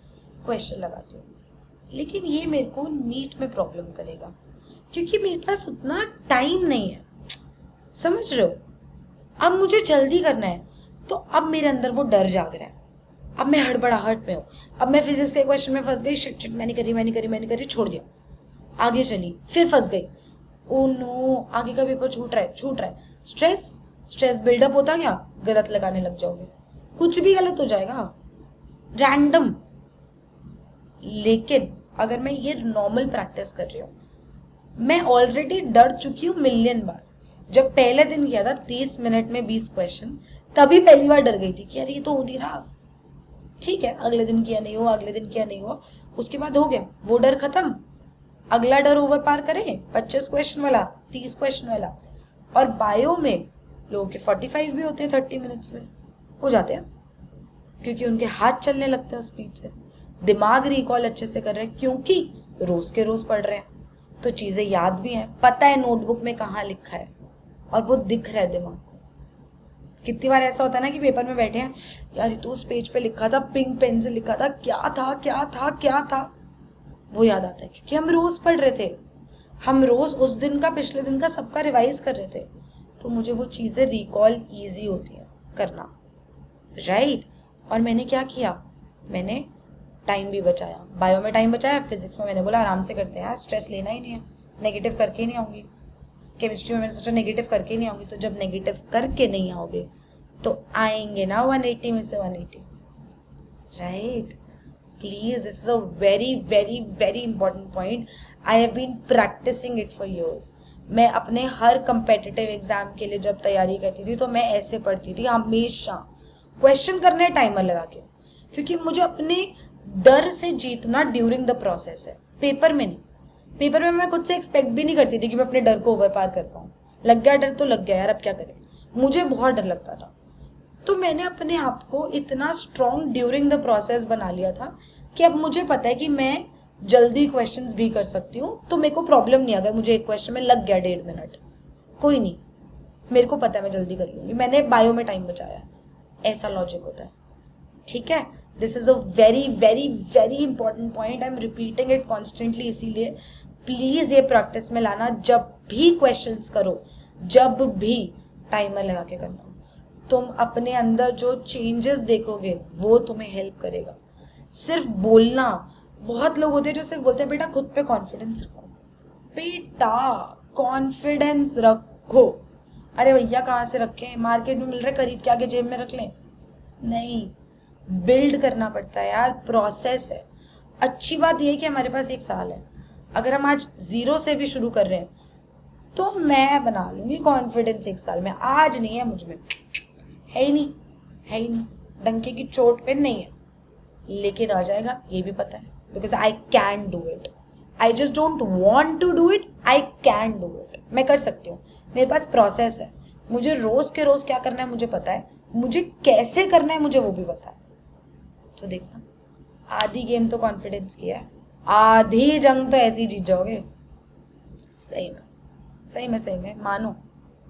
क्वेश्चन लगाती हूँ। लेकिन ये मेरे को नीट में प्रॉब्लम करेगा क्योंकि मेरे पास उतना टाइम नहीं है, समझ रहे हो। अब मुझे जल्दी करना है तो अब मेरे अंदर वो डर जाग रहा है, अब मैं हड़बड़ाहट में हूँ, अब मैं फिजिक्स के क्वेश्चन में फंस गई, शिट मैंने करी, छोड़ दिया, आगे चली, फिर फंस गई, ओ नो आगे का पेपर छूट रहा है। स्ट्रेस बिल्डअप होता गया, गलत लगाने लग जाओगे, कुछ भी गलत हो जाएगा, रैंडम। लेकिन अगर मैं ये नॉर्मल प्रैक्टिस कर रही हूँ, मैं ऑलरेडी डर चुकी हूँ मिलियन बार। जब पहले दिन किया था 30 मिनट में 20 क्वेश्चन, तभी पहली बार डर गई थी कि यार ये तो हो नहीं रहा, ठीक है, अगले दिन किया नहीं हुआ, उसके बाद हो गया, वो डर खत्म, अगला डर ओवर पार करें, 25 क्वेश्चन वाला, 30 क्वेश्चन वाला। और बायो में लोगों के 45 भी होते हैं, 30 मिनट्स में हो जाते हैं, क्योंकि उनके हाथ चलने लगते हैं स्पीड से, दिमाग रिकॉल अच्छे से कर रहे हैं, क्योंकि रोज के रोज पढ़ रहे हैं, तो चीजें याद भी हैं, पता है नोटबुक में कहाँ लिखा है, और वो दिख रहा है दिमाग को। कितनी बार ऐसा होता है ना कि पेपर में बैठे हैं, यार ये तो उस पेज पे लिखा था, पिंक पेन से लिखा था, क्या था, वो याद आता है क्योंकि हम रोज पढ़ रहे थे, हम रोज उस दिन का, पिछले दिन का सबका रिवाइज कर रहे थे, तो मुझे वो चीजें रिकॉल ईजी होती है करना, राइट। और मैंने क्या किया, मैंने टाइम भी बचाया, बायो में टाइम बचाया, फिजिक्स में मैंने बोला आराम से करते हैं यार, स्ट्रेस लेना ही नहीं है, नेगेटिव करके ही नहीं आऊंगी। केमिस्ट्री में मैंने सोचा नेगेटिव करके नहीं आऊंगी, तो जब नेगेटिव करके नहीं आओगे तो आएंगे ना 180 में से 180, right. Please, this is a very very very important point, I have been practising it for years. मैं अपने हर कंपेटिटिव एग्जाम के लिए जब तैयारी करती थी तो मैं ऐसे पढ़ती थी, हमेशा क्वेश्चन करने टाइमर लगा के, क्योंकि मुझे अपने डर से जीतना ड्यूरिंग द प्रोसेस है, पेपर में नहीं। पेपर में मैं खुद से एक्सपेक्ट भी नहीं करती थी कि मैं अपने डर को ओवर पार कर पाऊँ, लग गया डर तो लग गया यार, अब क्या करें, मुझे बहुत डर लगता था। तो मैंने अपने आप को इतना स्ट्रॉन्ग ड्यूरिंग द प्रोसेस बना लिया था कि अब मुझे पता है कि मैं जल्दी क्वेश्चंस भी कर सकती हूँ, तो मेरे को प्रॉब्लम नहीं, अगर मुझे एक क्वेश्चन में लग गया 1.5 मिनट, कोई नहीं, मेरे को पता है मैं जल्दी कर लूँगी, मैंने बायो में टाइम बचाया, ऐसा लॉजिक होता है, ठीक है। This is a very very very important point, I am repeating it constantly, इसीलिए प्लीज ये प्रैक्टिस में लाना, जब भी क्वेश्चंस करो, जब भी टाइमर लगा के करना, तुम अपने अंदर जो चेंजेस देखोगे वो तुम्हें हेल्प करेगा। सिर्फ बोलना, बहुत लोग होते हैं जो सिर्फ बोलते हैं बेटा खुद पे कॉन्फिडेंस रखो, बेटा कॉन्फिडेंस रखो। अरे भैया कहाँ से रखें, मार्केट में मिल रहे, खरीद के आगे जेब में रख लें? नहीं, बिल्ड करना पड़ता है यार, प्रोसेस है। अच्छी बात यह है कि हमारे पास 1 साल है। अगर हम आज 0 से भी शुरू कर रहे हैं तो मैं बना लूंगी कॉन्फिडेंस 1 साल में। आज नहीं है मुझ में, है ही नहीं, है ही नहीं, डंके की चोट पे नहीं है, लेकिन आ जाएगा ये भी पता है, because I can do it. I just don't want to do it, I can do it. मैं कर सकती हूँ, मेरे पास प्रोसेस है, मुझे रोज के रोज क्या करना है मुझे पता है, मुझे कैसे करना है मुझे वो भी पता है। तो देखना, आधी गेम तो कॉन्फिडेंस की है, आधी जंग तो ऐसे ही जीत जाओगे। सही में, सही में, सही में मानो,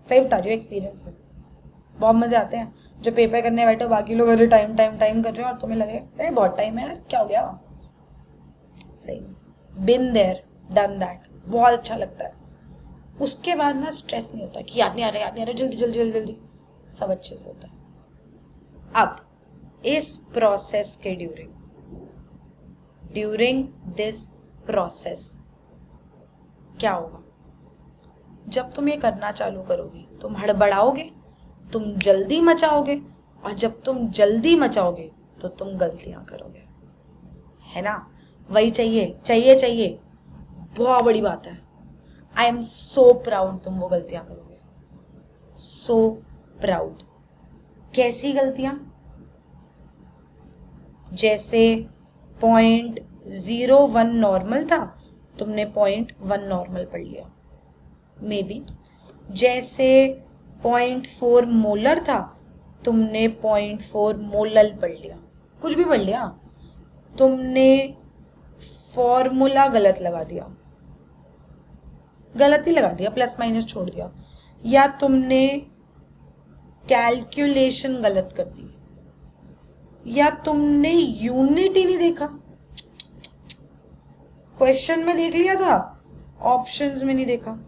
सही बता रही हूँ, एक्सपीरियंस है। बहुत मजे आते हैं जब पेपर करने बैठो, बाकी लोग अरे टाइम टाइम टाइम कर रहे हो और तुम्हें लगे अरे बहुत टाइम है यार, क्या हो गया। सही में, बिन देयर डन दैट, बहुत अच्छा लगता है। उसके बाद ना स्ट्रेस नहीं होता कि याद नहीं आ रहा, याद नहीं आ रहा, जल्दी जल्दी जल्दी जल्दी, सब अच्छे से होता है। अब इस प्रोसेस के ड्यूरिंग दिस प्रोसेस क्या होगा, जब तुम ये करना चालू करोगे तुम हड़बड़ाओगे, तुम जल्दी मचाओगे, और जब तुम जल्दी मचाओगे तो तुम गलतियां करोगे, है ना। वही चाहिए चाहिए चाहिए, बहुत बड़ी बात है। आई एम सो प्राउड तुम वो गलतियां करोगे, सो प्राउड। कैसी गलतियां? जैसे 0.01 नॉर्मल था, तुमने 0.1 नॉर्मल पढ़ लिया। मे बी जैसे 0.4 मोलर था, तुमने 0.4 मोलल पढ़ लिया, कुछ भी पढ़ लिया। तुमने फॉर्मूला गलत लगा दिया, गलत ही लगा दिया, प्लस माइनस छोड़ दिया, या तुमने कैलकुलेशन गलत कर दी, या तुमने यूनिट ही नहीं देखा, क्वेश्चन में देख लिया था, ऑप्शंस में नहीं देखा,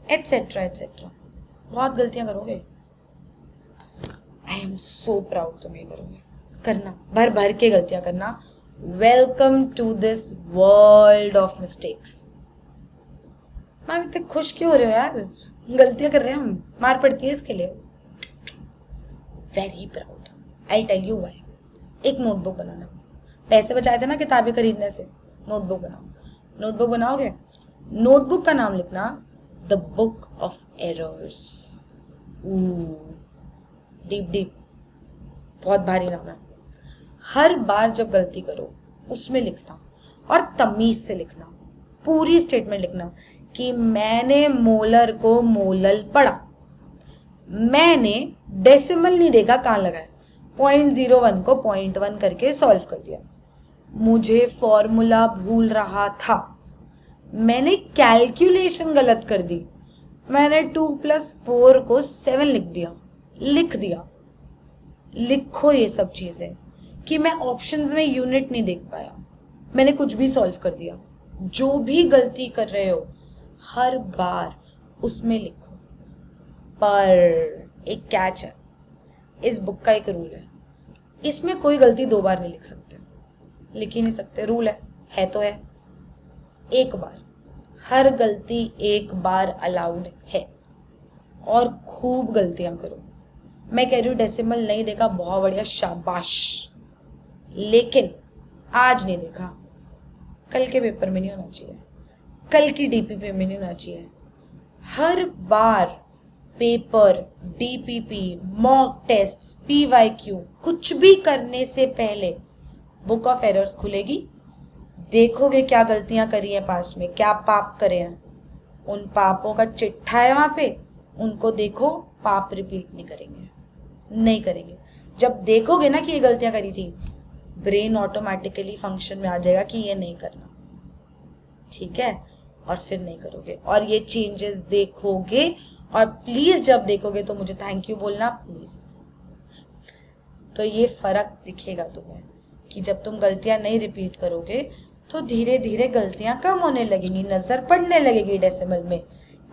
एटसेट्रा एटसेट्रा। बहुत गलतियां करोगे, आई एम सो प्राउड तुम ये करोगे, करना, भर भर के गलतियां करना। Welcome to this world of mistakes. Ma'am इतने खुश क्यों हो रहे हो यार, गलतियां कर रहे हैं हम, मार पड़ती है इसके लिए। Very proud, I tell you why. एक नोटबुक बनाना, पैसे बचाए थे ना किताबें खरीदने से, नोटबुक बनाओ। नोटबुक बनाओगे, नोटबुक का नाम लिखना the book of errors. Deep deep, बहुत भारी नाम है। हर बार जब गलती करो उसमें लिखना, और तमीज से लिखना, पूरी स्टेटमेंट लिखना कि मैंने मोलर को मोलल पढ़ा, मैंने डेसिमल नहीं देखा कहाँ लगा है, 0.01 को 0.1 करके सॉल्व कर दिया, मुझे फॉर्मूला भूल रहा था, मैंने कैलकुलेशन गलत कर दी, मैंने 2+4 को 7 लिख दिया। लिखो ये सब चीजें कि मैं ऑप्शंस में यूनिट नहीं देख पाया, मैंने कुछ भी सॉल्व कर दिया। जो भी गलती कर रहे हो हर बार उसमें लिखो। पर एक कैच है, इस बुक का एक रूल है, इसमें कोई गलती 2 बार नहीं लिख सकते, लिख ही नहीं सकते, रूल है तो है। एक बार, हर गलती 1 बार अलाउड है, और खूब गलतियां करो। मैं कह रही हूँ डेसिमल नहीं देखा, बहुत बढ़िया, शाबाश, लेकिन आज नहीं देखा, कल के पेपर में नहीं होना चाहिए, कल की डीपीपी में नहीं होना चाहिए। हर बार paper, DPP, mock test, PYQ, कुछ भी करने से पहले बुक ऑफ एरर्स खुलेगी, देखोगे क्या गलतियां करी हैं पास्ट में, क्या पाप करे हैं, उन पापों का चिट्ठा है वहां पे, उनको देखो, पाप रिपीट नहीं करेंगे। जब देखोगे ना कि ये गलतियां करी थी, ब्रेन ऑटोमेटिकली फंक्शन में आ जाएगा कि ये नहीं करना, ठीक है, और फिर नहीं करोगे, और ये चेंजेस देखोगे, और प्लीज जब देखोगे तो मुझे थैंक यू बोलना प्लीज। तो ये फर्क दिखेगा तुम्हें कि जब तुम गलतियां नहीं रिपीट करोगे तो धीरे धीरे गलतियां कम होने लगेंगी, नजर पड़ने लगेगी डेसिमल में।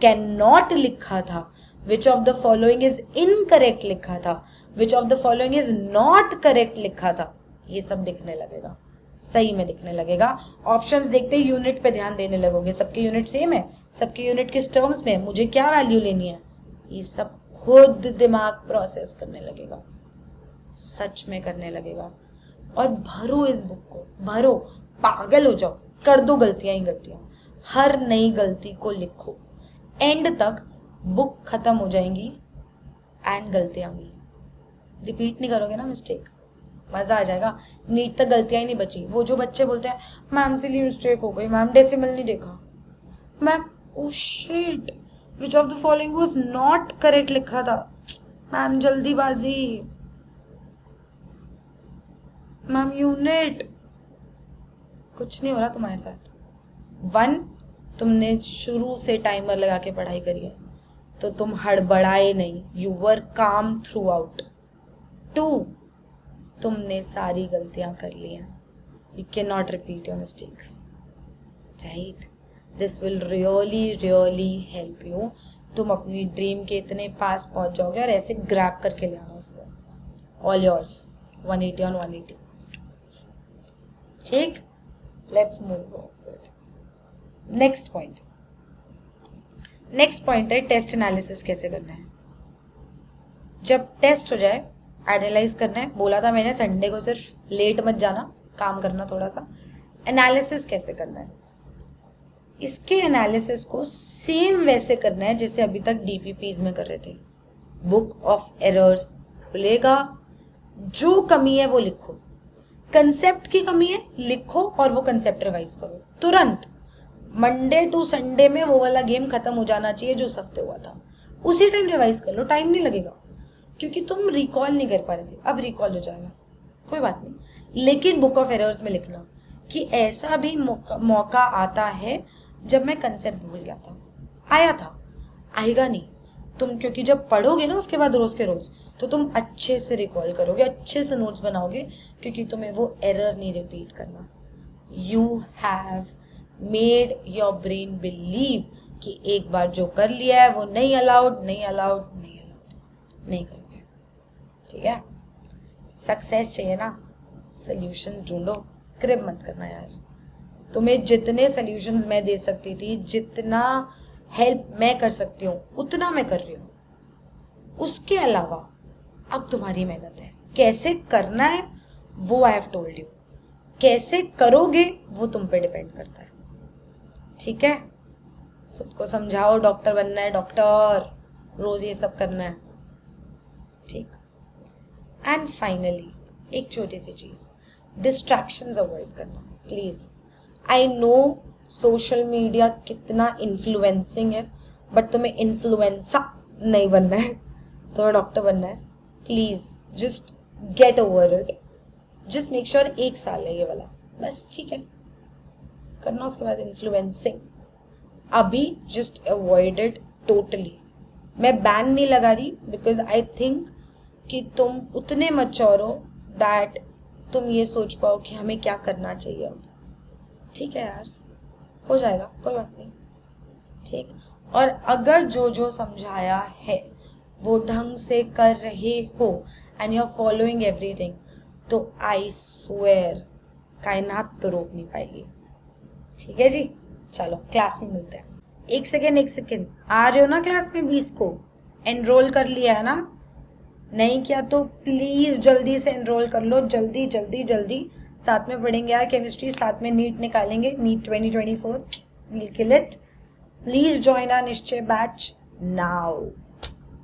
कैन नॉट लिखा था, which of the following is incorrect लिखा था, which of the following is not correct लिखा था, ये सब दिखने लगेगा, सही में दिखने लगेगा। ऑप्शंस देखते ही यूनिट पे ध्यान देने लगोगे, सबके यूनिट सेम है, सबके यूनिट किस टर्म्स में है, मुझे क्या वैल्यू लेनी है, ये सब खुद दिमाग प्रोसेस करने लगेगा, सच में करने लगेगा। और भरो इस बुक को, भरो, पागल हो जाओ, कर दो गलतियां ही गलतियां, हर नई गलती को लिखो, एंड तक बुक खत्म हो जाएंगी एंड गलतियां भी। रिपीट नहीं करोगे ना मिस्टेक, मजा आ जाएगा। नीट तक गलतियां ही नहीं बची। वो जो बच्चे बोलते हैं मैम से लिए मिस्टेक हो गई, मैम डेसिमल नहीं देखा, ma'am oh shit which of the following was not correct लिखा था, मैम जल्दीबाजी, मैम यूनिट, कुछ नहीं हो रहा तुम्हारे साथ। 1, तुमने शुरू से टाइमर लगा के पढ़ाई करी है तो तुम हड़बड़ाए नहीं, यू वर काम थ्रू आउट। 2, तुमने सारी गलतियां कर ली हैं, you can not repeat your mistakes, right. This will really really help you. तुम अपनी ड्रीम के इतने पास पहुंच जाओगे और ऐसे ग्रैब करके ले आना उसको, ऑल योर्स, 180 on 180। ठीक, let's move forward. Next point है टेस्ट एनालिसिस कैसे करना है। जब टेस्ट हो जाए एनालाइज करना है, बोला था मैंने संडे को सिर्फ लेट मत जाना, काम करना थोड़ा सा। एनालिसिस कैसे करना है, इसके एनालिसिस को सेम वैसे करना है जैसे अभी तक डीपीपीज में कर रहे थे। बुक ऑफ एरर्स खुलेगा, जो कमी है वो लिखो, कंसेप्ट की कमी है लिखो और वो कंसेप्ट रिवाइज करो तुरंत। मंडे टू संडे में वो वाला गेम खत्म हो जाना चाहिए जो उस हफ्ते हुआ था, उसी टाइम रिवाइज कर लो, टाइम नहीं लगेगा, क्योंकि तुम रिकॉल नहीं कर पा रहे थे, अब रिकॉल हो जाएगा, कोई बात नहीं। लेकिन बुक ऑफ एरर्स में लिखना कि ऐसा भी मौका आता है जब मैं कंसेप्ट भूल गया था, आया था, आएगा नहीं तुम, क्योंकि जब पढ़ोगे ना उसके बाद रोज के रोज तो तुम अच्छे से रिकॉल करोगे, अच्छे से नोट्स बनाओगे, क्योंकि तुम्हें वो एरर नहीं रिपीट करना। You have made your brain believe कि एक बार जो कर लिया है वो नहीं अलाउड, नहीं अलाउड, नहीं अलाउड, नहीं करोगे, ठीक है। सक्सेस चाहिए ना, सॉल्यूशंस ढूंढो, क्रिप मत करना यार। तुम्हें जितने सॉल्यूशंस मैं दे सकती थी, जितना हेल्प मैं कर सकती हूँ उतना मैं कर रही हूँ, उसके अलावा अब तुम्हारी मेहनत है। कैसे करना है वो आई हैव टोल्ड यू, कैसे करोगे वो तुम पे डिपेंड करता है, ठीक है। खुद को समझाओ, डॉक्टर बनना है, डॉक्टर, रोज ये सब करना है, ठीक। एंड फाइनली एक छोटी सी चीज, डिस्ट्रैक्शंस अवॉइड करना please. I know social media कितना इन्फ्लुएंसिंग है, बट तुम्हें इन्फ्लुएंसा नहीं बनना है, तुम्हें डॉक्टर बनना है। Please just get over it, just make sure 1 साल है ये वाला, बस, ठीक है, करना। उसके बाद इन्फ्लुएंसिंग अभी जस्ट अवॉइड इट टोटली। मैं बैन नहीं लगा रही, बिकॉज आई थिंक कि तुम उतने मैच्योर हो दैट तुम ये सोच पाओ कि हमें क्या करना चाहिए अब, ठीक है यार, हो जाएगा, कोई बात नहीं, ठीक। और अगर जो जो समझाया है वो ढंग से कर रहे हो and you are following everything, तो आई स्वेयर कायनात तो रोक नहीं पाएगी, ठीक है जी। चलो क्लास में मिलते हैं। एक सेकेंड, आ रहे हो ना क्लास में 20 को? एनरोल कर लिया है ना? नहीं किया तो प्लीज जल्दी से एनरोल कर लो, जल्दी जल्दी जल्दी। साथ में पढ़ेंगे यार केमिस्ट्री, साथ में नीट निकालेंगे, NEET 2024, we'll kill it. Please join our Nishchay batch now.